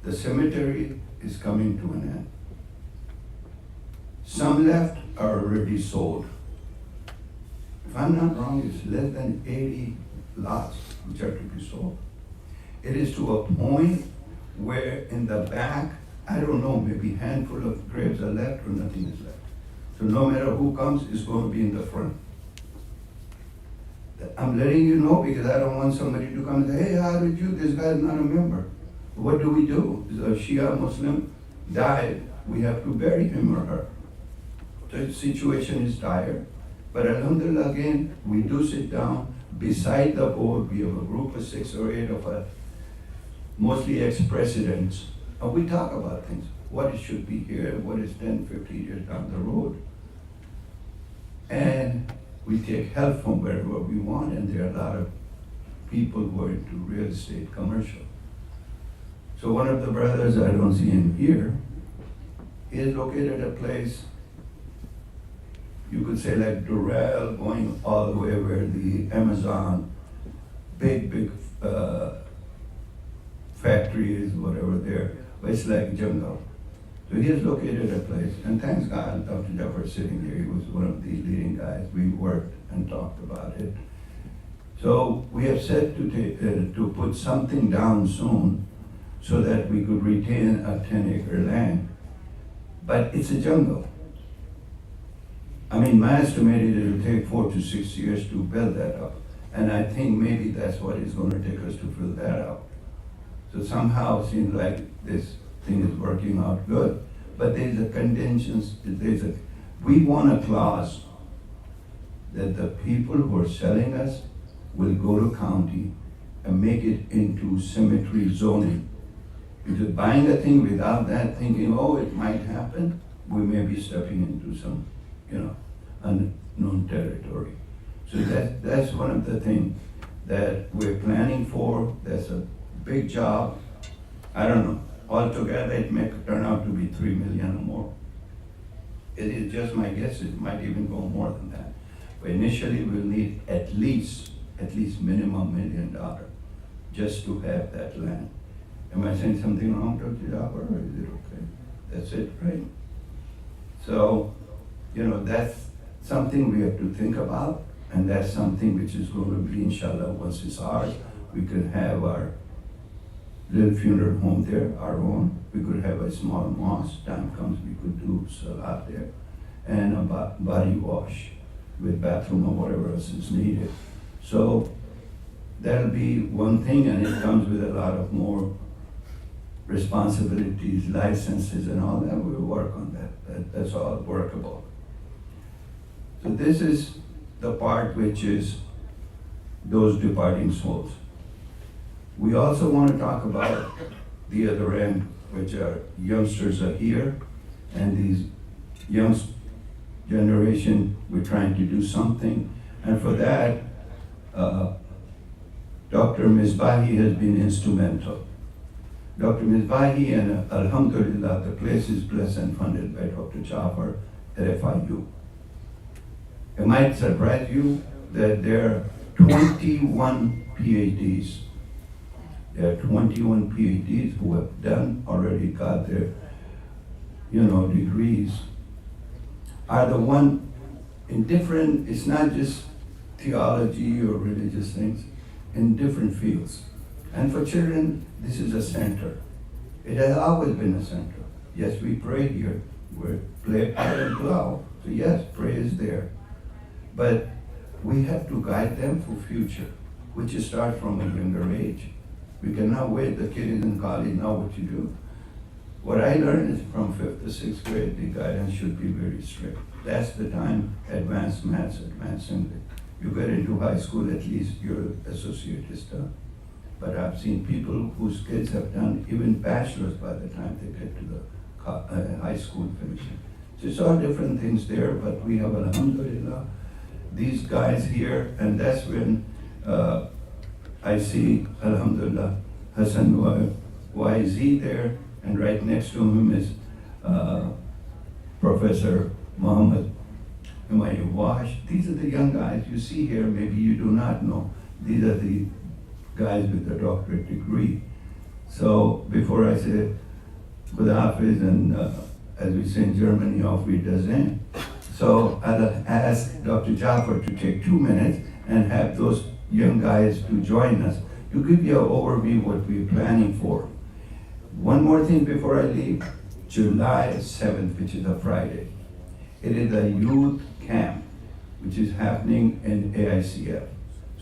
The cemetery is coming to an end. Some left are already sold. If I'm not wrong, it's less than 80 lots which are to be sold. It is to a point where in the back I don't know, maybe handful of graves are left or nothing is left. So no matter who comes, it's going to be in the front. I'm letting you know because I don't want somebody to come and say, hey, how did you, this guy's not a member. What do we do? If a Shia Muslim died, we have to bury him or her. The situation is dire. But alhamdulillah, again, we do sit down beside the board. We have a group of 6 or 8 of us, mostly ex-presidents, and we talk about things. What it should be here, what is 10, 15 years down the road. And we take help from wherever we want, and there are a lot of people who are into real estate, commercial. So one of the brothers, I don't see him here, he is located at a place, you could say like Durrell, going all the way where the Amazon, big factory is, whatever there, but it's like jungle. So he is located at a place, and thanks God, Dr. Jaffer sitting here, he was one of these leading guys. We worked and talked about it. So we have said to put something down soon so that we could retain a 10-acre land. But it's a jungle. I mean, my estimate is it will take 4 to 6 years to build that up. And I think maybe that's what it's going to take us to fill that out. So somehow it seems like this thing is working out good. But there's a conditions, we want a clause that the people who are selling us will go to county and make it into cemetery zoning. Because buying a thing without that, thinking, oh, it might happen, we may be stepping into some, unknown territory. So that's one of the things that we're planning for. That's a big job. I don't know. Altogether, it may turn out to be 3 million or more. It is just my guess. It might even go more than that. But initially, we'll need at least minimum $1 million just to have that land. Am I saying something wrong, Dr. Jaffer, or is it okay? That's it, right? So, that's something we have to think about, and that's something which is going to be, inshallah, once it's ours, we can have our little funeral home there, our own. We could have a small mosque. Time comes, we could do salat there, and a body wash with bathroom or whatever else is needed. So that'll be one thing, and it comes with a lot of more responsibilities, licenses, and all that. We'll work on that. That's all workable. So this is the part which is those departing souls. We also want to talk about the other end, which are youngsters are here, and these young generation, we're trying to do something. And for that, Dr. Misbahi has been instrumental. Dr. Misbahi, and alhamdulillah, the place is blessed and funded by Dr. Jaffer at FIU. It might surprise you that there are 21 PhDs. There are 21 PhDs who have already got their, degrees. Are the one in different, it's not just theology or religious things, in different fields. And for children, this is a center. It has always been a center. Yes, we pray here. We play and plow. So yes, prayer is there. But we have to guide them for future, which is start from a younger age. We cannot wait, the kid is in college, now what you do. What I learned is from 5th to 6th grade, the guidance should be very strict. That's the time advanced maths, advanced English. You get into high school, at least your associate is done. But I've seen people whose kids have done even bachelor's by the time they get to the high school finishing. So it's all different things there, but we have, alhamdulillah, these guys here, and that's when I see, alhamdulillah, Hassan YZ there, and right next to him is Professor Muhammad Wash. These are the young guys you see here, maybe you do not know. These are the guys with the doctorate degree. So before I say good hafiz, and as we say in Germany, auf Wiedersehen. So I'll ask Dr. Jaffer to take 2 minutes and have those young guys to join us to give you an overview of what we're planning for. One more thing before I leave, July 7th, which is a Friday. It is a youth camp, which is happening in AICF.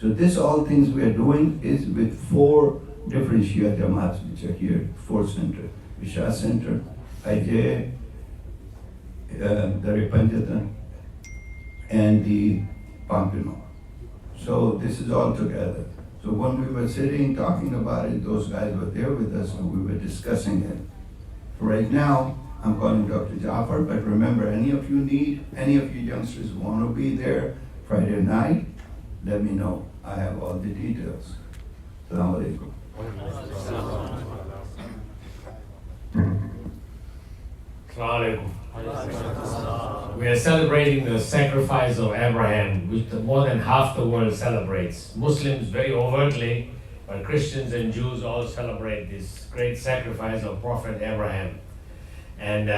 So this all things we are doing is with 4 different Shia Jamaats which are here, 4 centers. Isha Center, IJ, the Repanjatan, and the Pompano. So this is all together. So when we were sitting talking about it, those guys were there with us and we were discussing it. So right now, I'm calling Dr. Jafar, but remember, any of you youngsters want to be there Friday night, let me know. I have all the details. Assalamu alaikum.
Assalamu alaikum. We are celebrating the sacrifice of Abraham, which more than half the world celebrates. Muslims very overtly, but Christians and Jews all celebrate this great sacrifice of Prophet Abraham. And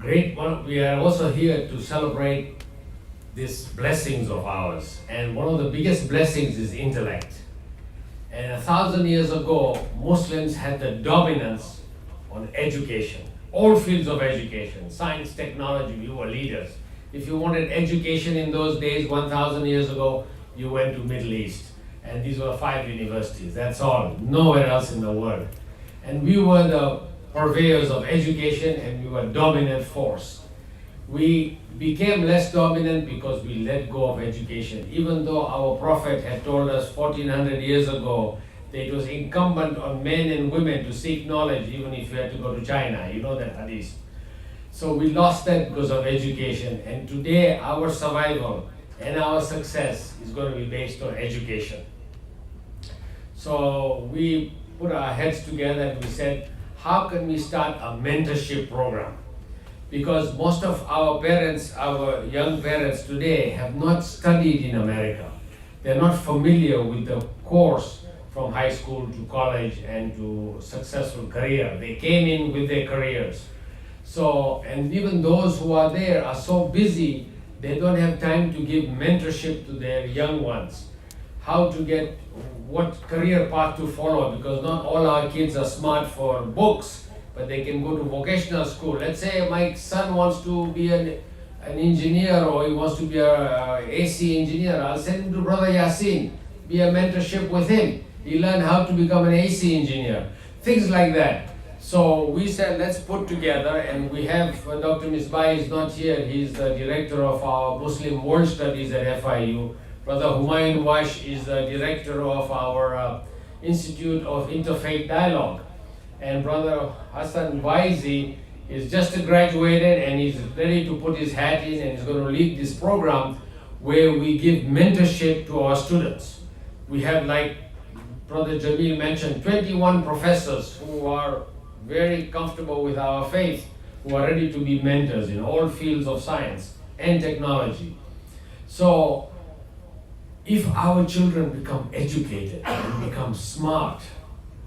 we are also here to celebrate these blessings of ours. And one of the biggest blessings is intellect. And 1,000 years ago, Muslims had the dominance on education. All fields of education, science, technology, we were leaders. If you wanted education in those days, 1,000 years ago, you went to Middle East. And these were 5 universities, that's all, nowhere else in the world. And we were the purveyors of education and we were dominant force. We became less dominant because we let go of education. Even though our Prophet had told us 1400 years ago that it was incumbent on men and women to seek knowledge even if you had to go to China. You know that hadith. So we lost that because of education. And today our survival and our success is going to be based on education. So we put our heads together and we said, how can we start a mentorship program? Because most of our parents, our young parents today have not studied in America. They're not familiar with the course from high school to college and to successful career. They came in with their careers. So, and even those who are there are so busy, they don't have time to give mentorship to their young ones. How to get, what career path to follow, because not all our kids are smart for books, but they can go to vocational school. Let's say my son wants to be an engineer or he wants to be a AC engineer. I'll send him to Brother Yasin, be a mentorship with him. He learn how to become an AC engineer, things like that. So we said, let's put together, and we have, Dr. Misbah is not here, he's the director of our Muslim World Studies at FIU. Brother Humayun Wash is the director of our Institute of Interfaith Dialogue. And Brother Hassan Waizi is just graduated and he's ready to put his hat in and he's going to lead this program where we give mentorship to our students. We have, like Brother Jamil mentioned, 21 professors who are very comfortable with our faith, who are ready to be mentors in all fields of science and technology. So if our children become educated and become smart,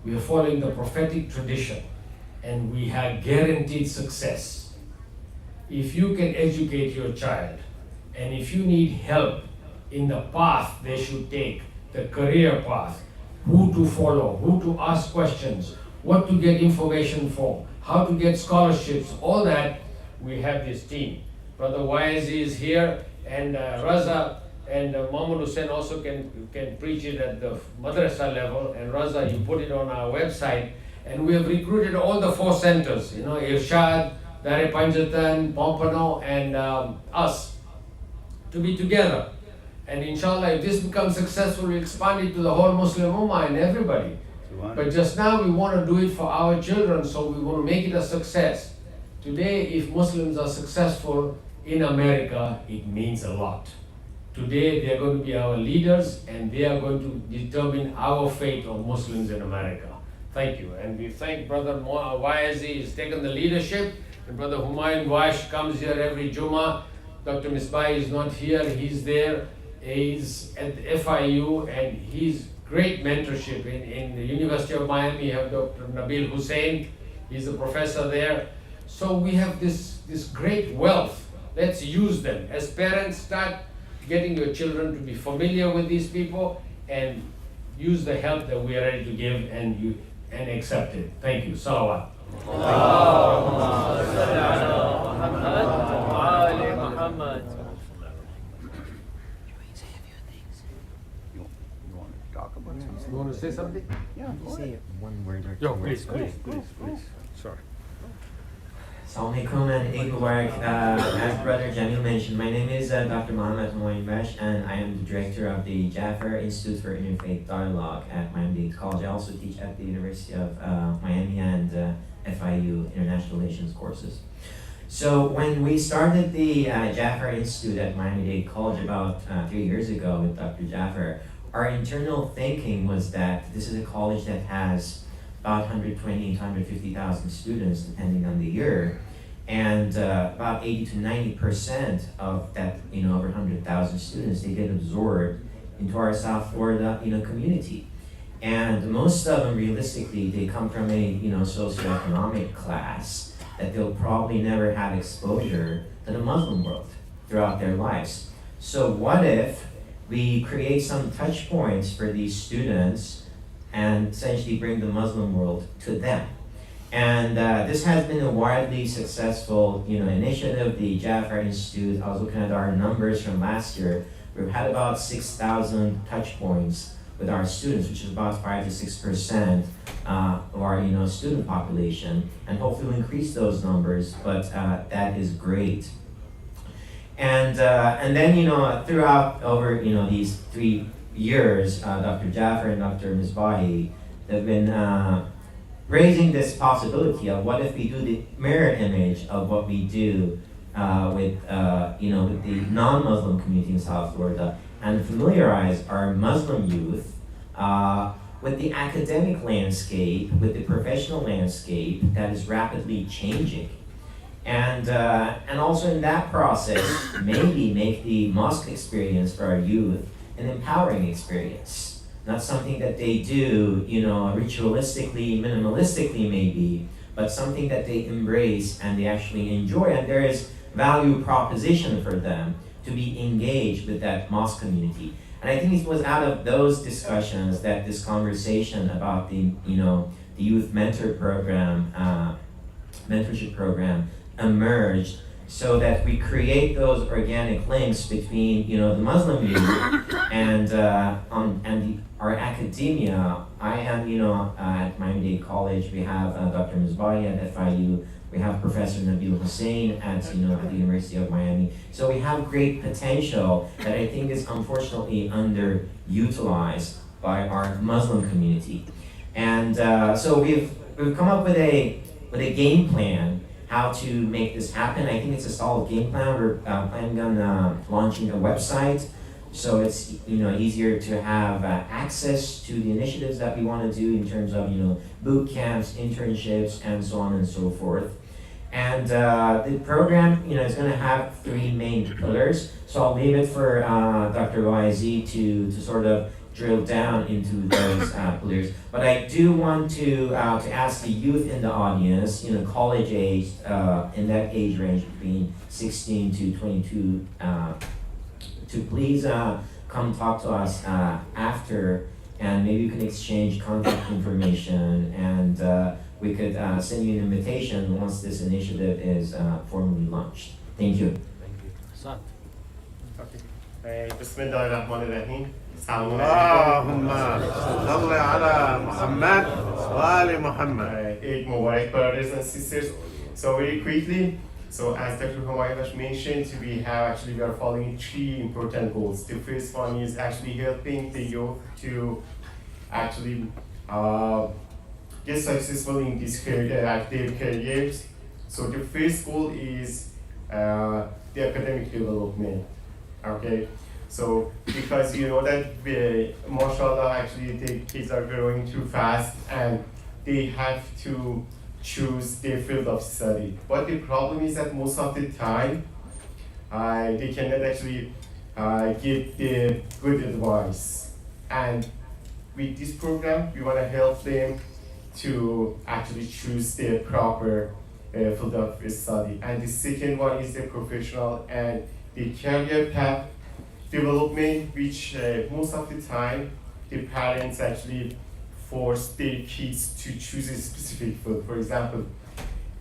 we are following the prophetic tradition and we have guaranteed success. If you can educate your child and if you need help in the path they should take, the career path, who to follow, who to ask questions, what to get information for, how to get scholarships, all that, we have this team. Brother Waizi is here, and Raza and Muhammad Hussain also can preach it at the madrasa level, and Raza, you put it on our website, and we have recruited all the 4 centers, Irshad, Dare Panjatan, Pompano, and us, to be together. And inshallah, if this becomes successful, we expand it to the whole Muslim Ummah and everybody. But just now we want to do it for our children, so we want to make it a success. Today, if Muslims are successful in America, it means a lot. Today, they are going to be our leaders and they are going to determine our fate of Muslims in America. Thank you. And we thank Brother Waizi, he's taken the leadership, and Brother Humayun Wash comes here every Jummah. Dr. Misbah is not here, he's there. He's at FIU and he's great mentorship. In the University of Miami, you have Dr. Nabil Hussain, he's a professor there. So we have this great wealth. Let's use them. As parents, start getting your children to be familiar with these people and use the help that we are ready to give, and and accepted. Thank you. Salawat.
You want to say something?
Say it one word or
Yo,
two
please,
words.
please. Sorry.
Assalamualaikum and Eid Mubarak. As Brother Jamil mentioned, my name is Dr. Mohammed Bash, and I am the director of the Jaffer Institute for Interfaith Dialogue at Miami-Dade College. I also teach at the University of Miami and FIU International Relations courses. So when we started the Jaffer Institute at Miami-Dade College about 3 years ago with Dr. Jaffer, our internal thinking was that this is a college that has about 120 to 150,000 students, depending on the year, and about 80 to 90% of that, over 100,000 students, they get absorbed into our South Florida, community. And most of them, realistically, they come from a, socioeconomic class that they'll probably never have exposure to the Muslim world throughout their lives. So what if we create some touch points for these students and essentially bring the Muslim world to them? And this has been a widely successful, initiative. The Jaffer Institute, I was looking at our numbers from last year. We've had about 6,000 touch points with our students, which is about 5 to 6% of our, student population, and hopefully we'll increase those numbers. But that is great. And then, throughout over, these 3 years, Dr. Jaffer and Dr. Misbahi have been raising this possibility of what if we do the mirror image of what we do with the non-Muslim community in South Florida, and familiarize our Muslim youth with the academic landscape, with the professional landscape that is rapidly changing. And also in that process, maybe make the mosque experience for our youth an empowering experience. Not something that they do, ritualistically, minimalistically maybe, but something that they embrace and they actually enjoy. And there is value proposition for them to be engaged with that mosque community. And I think it was out of those discussions that this conversation about the youth mentorship program emerged, so that we create those organic links between the Muslim youth and our academia. I am at Miami-Dade College. We have Dr. Misbahi at FIU. We have Professor Nabil Hussein at the University of Miami. So we have great potential that I think is unfortunately underutilized by our Muslim community. And so we've come up with a game plan how to make this happen. I think it's a solid game plan. We're planning on launching a website, so it's easier to have access to the initiatives that we want to do in terms of boot camps, internships, and so on and so forth. And the program is going to have 3 main pillars. So I'll leave it for Dr. YZ to sort of drill down into those pillars. But I do want to ask the youth in the audience, college age, in that age range between 16 to 22, to please come talk to us after, and maybe you can exchange contact information, and we could send you an invitation once this initiative is formally launched. Thank you.
Hassan.
بسم الله الرحمن الرحيم. السلام
اللهم صل على محمد وآل محمد.
Eid Mubarak, brothers and sisters. So very quickly, so as Dr. Humayush mentioned, we are following 3 important goals. The first one is actually helping the youth to actually get successful in this career, their careers. So the first goal is the academic development. Okay, so because that mashallah, actually the kids are growing too fast and they have to choose their field of study. But the problem is that most of the time they cannot actually give the good advice. And with this program, we want to help them to actually choose their proper field of study. And the second one is the professional and the career path development, which most of the time the parents actually force their kids to choose a specific field. For example,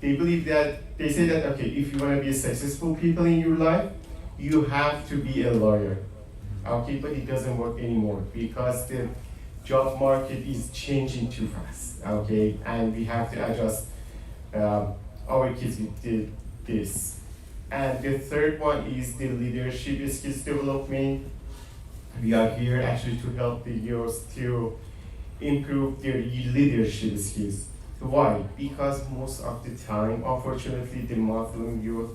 they say that, okay, if you want to be a successful people in your life, you have to be a lawyer. Okay, but it doesn't work anymore because the job market is changing too fast. Okay, and we have to adjust our kids with this. And the third one is the leadership skills development. We are here actually to help the youth to improve their leadership skills. Why? Because most of the time, unfortunately, the Muslim youth,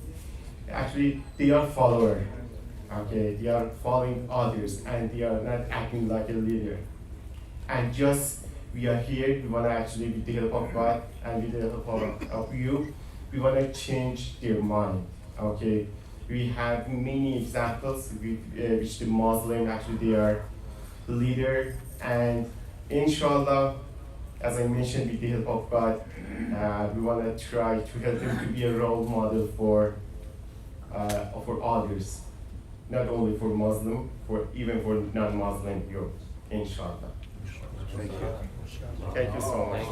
actually, they are followers. Okay, they are following others and they are not acting like a leader. And just, we are here, we want to actually, with the help of God and with the help of you, we want to change their mind. Okay, we have many examples with which the Muslim actually they are leader, and inshallah, as I mentioned, with the help of God, we want to try to help them to be a role model for others, not only for Muslim, even for non-Muslim youth, inshallah. Thank you. Thank you so much.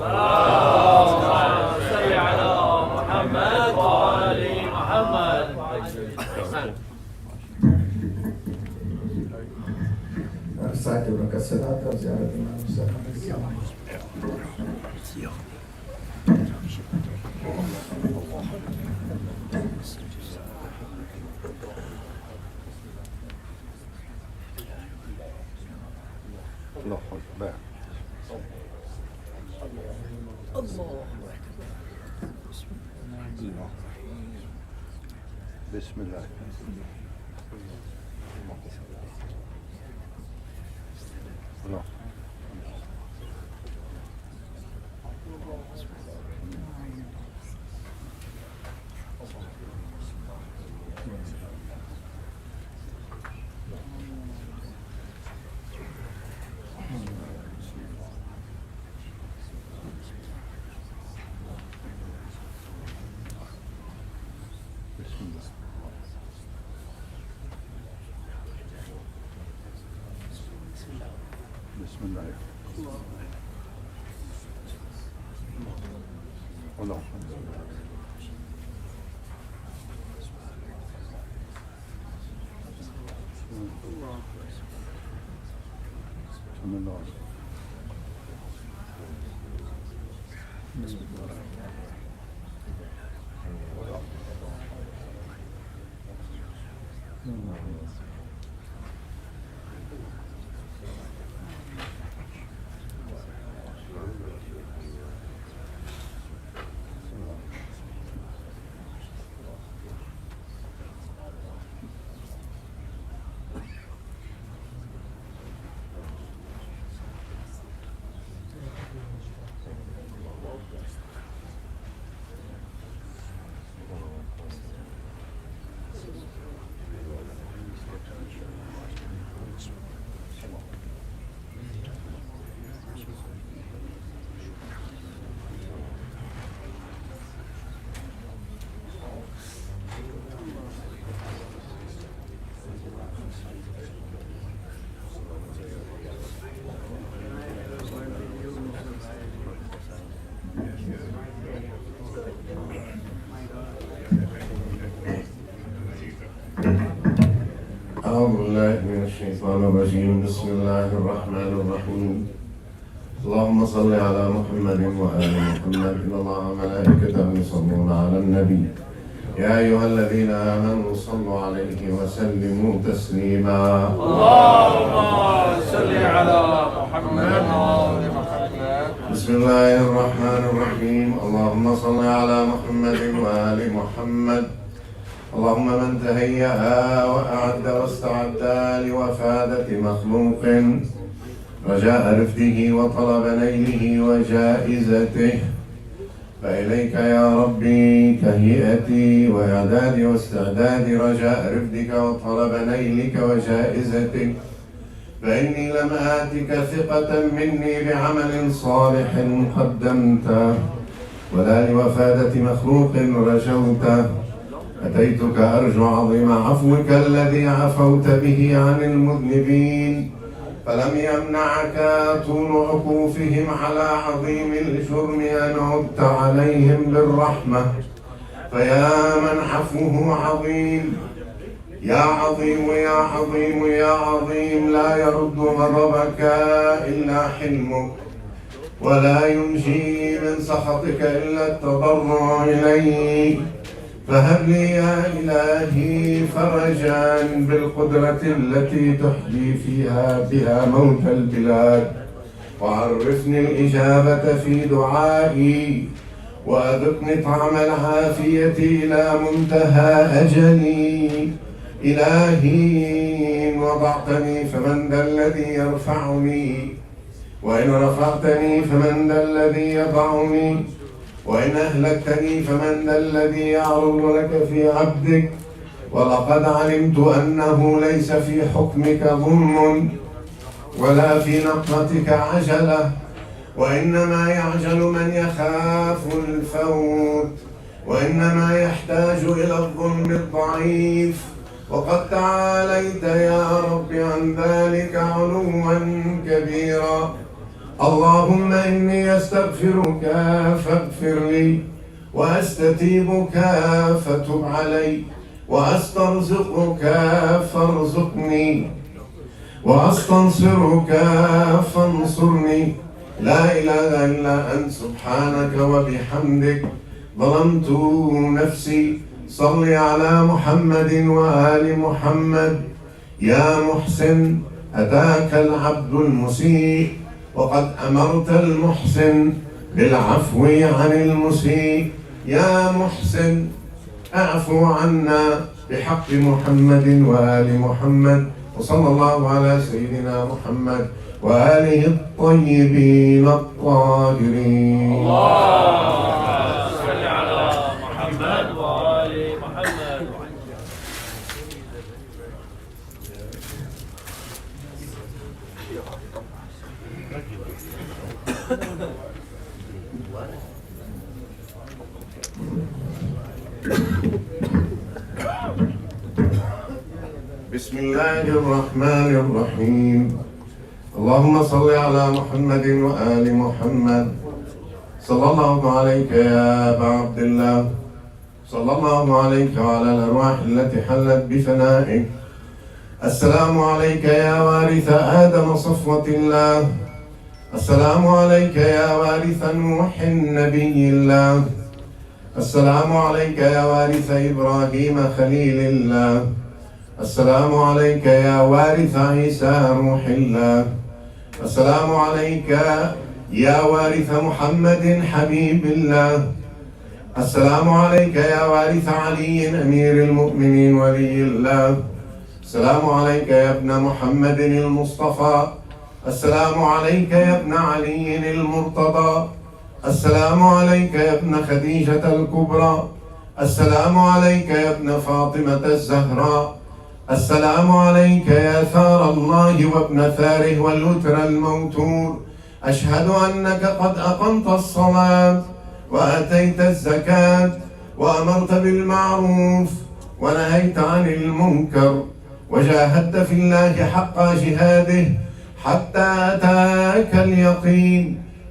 Recite the Salat of Ziyarat
الله أكبر. بسم الله. الله. بسم الله. الله. بسم الله.
أعوذ بالله من الشيطان الرجيم. بسم الله الرحمن الرحيم. اللهم صل على محمد وآل محمد. إن الله وملائكته يصلون على النبي يا أيها الذين آمنوا صلوا عليه وسلموا تسليما.
اللهم صل على محمد وآل محمد.
بسم الله الرحمن الرحيم. اللهم صل على محمد وآل محمد. اللهم من تهيأ وأعد واستعد لوفادة مخلوق رجاء رفده وطلب نيله وجائزته، فإليك يا ربي تهيئتي وإعدادي واستعداد رجاء رفدك وطلب نيلك وجائزتك، فإني لم آتك ثقة مني بعمل صالح قدمته ولا لوفادة مخلوق رجوته. أتيتك أرجو عظيم عفوك الذي عفوت به عن المذنبين، فلم يمنعك طول عكوفهم على عظيم الجرم أن عدت عليهم بالرحمة، فيا من عفوه عظيم، يا عظيم يا عظيم يا عظيم، لا يرد غضبك إلا حلمك، ولا ينجي من سخطك إلا التضرع إليك، فهب لي يا إلهي فرجا بالقدرة التي تحيي فيها بها موت البلاد، وعرفني الإجابة في دعائي، وأذقني طعم العافية إلى منتهى أجلي. إلهي إن وضعتني فمن ذا الذي يرفعني، وإن رفعتني فمن ذا الذي يضعني، وإن أهلكتني فمن ذا الذي يعرض لك في عبدك. ولقد علمت أنه ليس في حكمك ظلم ولا في نقمتك عجلة، وإنما يعجل من يخاف الفوت، وإنما يحتاج إلى الظلم الضعيف. وقد تعاليت يا رب عن ذلك علوا كبيرا. اللهم إني أستغفرك فاغفر لي، وأستتيبك فتب علي، وأسترزقك فارزقني، وأستنصرك فانصرني. لا إله إلا أنت سبحانك وبحمدك ظلمت نفسي. صل على محمد وآل محمد. يا محسن أتاك العبد المسيء، وقد أمرت المحسن بالعفو عن المسيء. يا محسن اعفو عنا بحق محمد وآل محمد. وصلى الله على سيدنا محمد وآله الطيبين الطاهرين.
اللهم صل على محمد وآل محمد.
بسم الله الرحمن الرحيم. اللهم صل على محمد وآل محمد. صلى الله عليك يا أبا عبد الله، صلى الله عليك وعلى الأرواح التي حلت بفنائك. السلام عليك يا وارث آدم صفوة الله. السلام عليك يا وارث نوح نبي الله. السلام عليك يا وارث إبراهيم خليل الله. السلام عليك يا وارث عيسى روح الله. السلام عليك يا وارث محمد حبيب الله. السلام عليك يا وارث علي أمير المؤمنين ولي الله. السلام عليك يا ابن محمد المصطفى. السلام عليك يا ابن علي المرتضى. السلام عليك يا ابن خديجة الكبرى. السلام عليك يا ابن فاطمة الزهراء. السلام عليك يا ثار الله وابن ثاره والوتر الموتور. أشهد أنك قد أقمت الصلاة وأتيت الزكاة وأمرت بالمعروف ونهيت عن المنكر وجاهدت في الله حق جهاده حتى أتاك اليقين.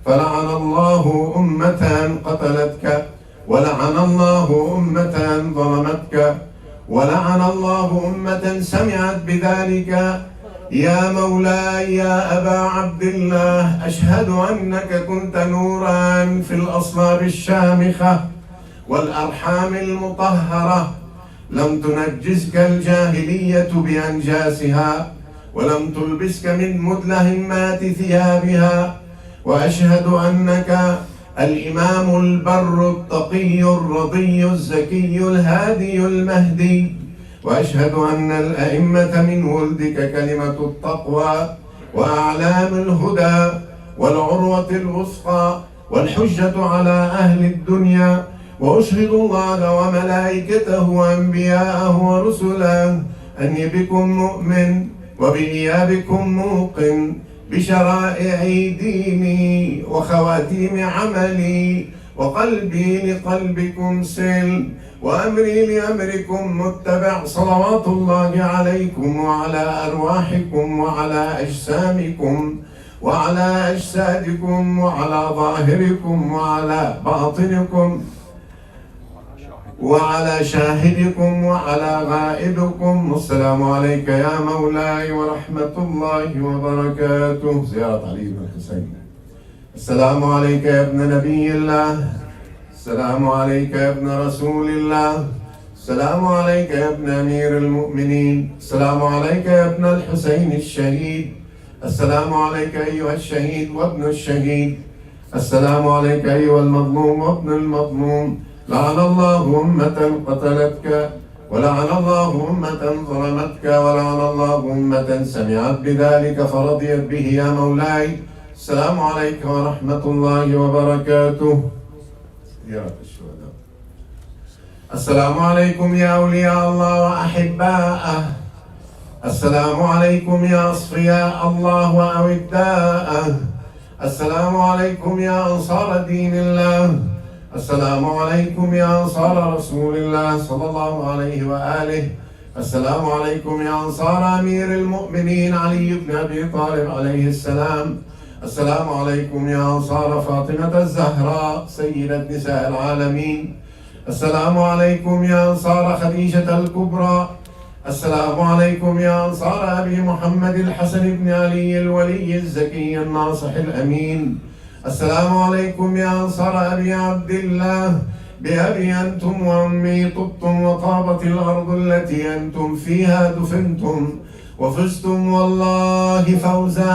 فلعن الله أمة قتلتك، ولعن الله أمة ظلمتك، ولعن الله أمة سمعت بذلك. يا مولاي يا أبا عبد الله، أشهد أنك كنت نورا في الأصلاب الشامخة والأرحام المطهرة، لم تنجسك الجاهلية بأنجاسها، ولم تلبسك من مدلهمات ثيابها. وأشهد أنك الإمام البر التقي الرضي الزكي الهادي المهدي. وأشهد أن الأئمة من ولدك كلمة التقوى وأعلام الهدى والعروة الوثقى والحجة على أهل الدنيا. وأشهد الله وملائكته وأنبياءه ورسله أني بكم مؤمن وبإيابكم موقن بشرائع ديني وخواتيم عملي وقلبي لقلبكم سلم، وأمري لأمركم متبع. صلوات الله عليكم وعلى أرواحكم وعلى أجسامكم وعلى أجسادكم وعلى ظاهركم وعلى باطنكم وعلى شاهدكم وعلى غائبكم. والسلام عليك يا مولاي ورحمة الله وبركاته. زيارة علي بن الحسين. السلام عليك يا ابن نبي الله، السلام عليك يا ابن رسول الله، السلام عليك يا ابن أمير المؤمنين، السلام عليك يا ابن الحسين الشهيد، السلام عليك أيها الشهيد وابن الشهيد، السلام عليك أيها المظلوم وابن المظلوم. لعن الله أمة قتلتك، ولعن الله أمة ظلمتك، ولعن الله أمة سمعت بذلك فرضيت به يا مولاي. السلام عليك ورحمة الله وبركاته. يا رب الشهداء. السلام عليكم يا أولياء الله وأحباءه، السلام عليكم يا أصفياء الله وأوداءه، السلام عليكم يا أنصار دين الله، السلام عليكم يا أنصار رسول الله صلى الله عليه وآله، السلام عليكم يا أنصار أمير المؤمنين علي بن أبي طالب عليه السلام، السلام عليكم يا أنصار فاطمة الزهراء سيدة نساء العالمين، السلام عليكم يا أنصار خديجة الكبرى، السلام عليكم يا أنصار أبي محمد الحسن بن علي الولي الزكي الناصح الأمين، السلام عليكم يا أنصار أبي عبد الله، بأبي أنتم وأمي طبتم وطابت الأرض التي أنتم فيها دفنتم، وفزتم والله فوزا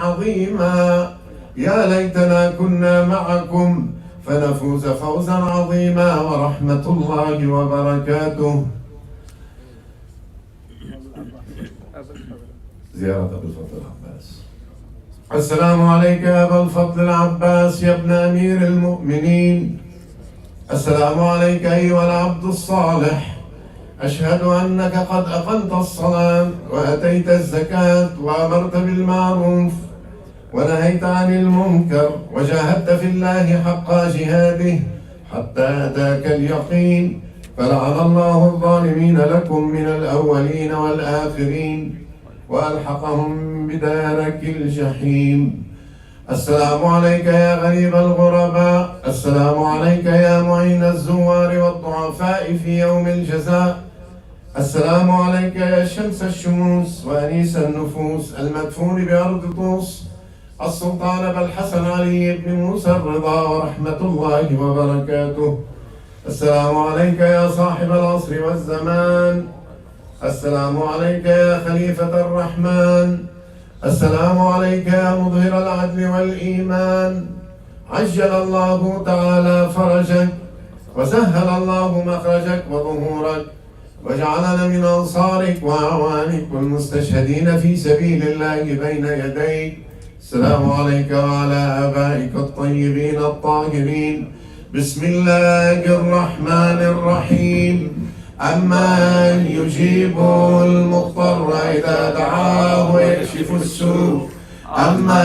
عظيما. يا ليتنا كنا معكم فنفوز فوزا عظيما. ورحمة الله وبركاته. زيارة أبو الفضل العباس. السلام عليك يا أبا الفضل العباس يا ابن أمير المؤمنين، السلام عليك أيها العبد الصالح. أشهد أنك قد أقمت الصلاة وأتيت الزكاة وأمرت بالمعروف ونهيت عن المنكر وجاهدت في الله حق جهاده حتى أتاك اليقين، فلعن الله الظالمين لكم من الأولين والآخرين وألحقهم بدارك الجحيم. السلام عليك يا غريب الغرباء، السلام عليك يا معين الزوار والضعفاء في يوم الجزاء، السلام عليك يا شمس الشموس وأنيس النفوس المدفون بأرض طوس، السلطان أبا الحسن علي بن موسى الرضا ورحمة الله وبركاته. السلام عليك يا صاحب العصر والزمان، السلام عليك يا خليفة الرحمن، السلام عليك يا مظهر العدل والإيمان. عجل الله تعالى فرجك وسهل الله مخرجك وظهورك وجعلنا من أنصارك وأعوانك والمستشهدين في سبيل الله بين يديك. السلام عليك وعلى آبائك الطيبين الطاهرين. بسم الله الرحمن الرحيم. أمن يجيب المضطر إذا دعاه ويكشف السوء، أما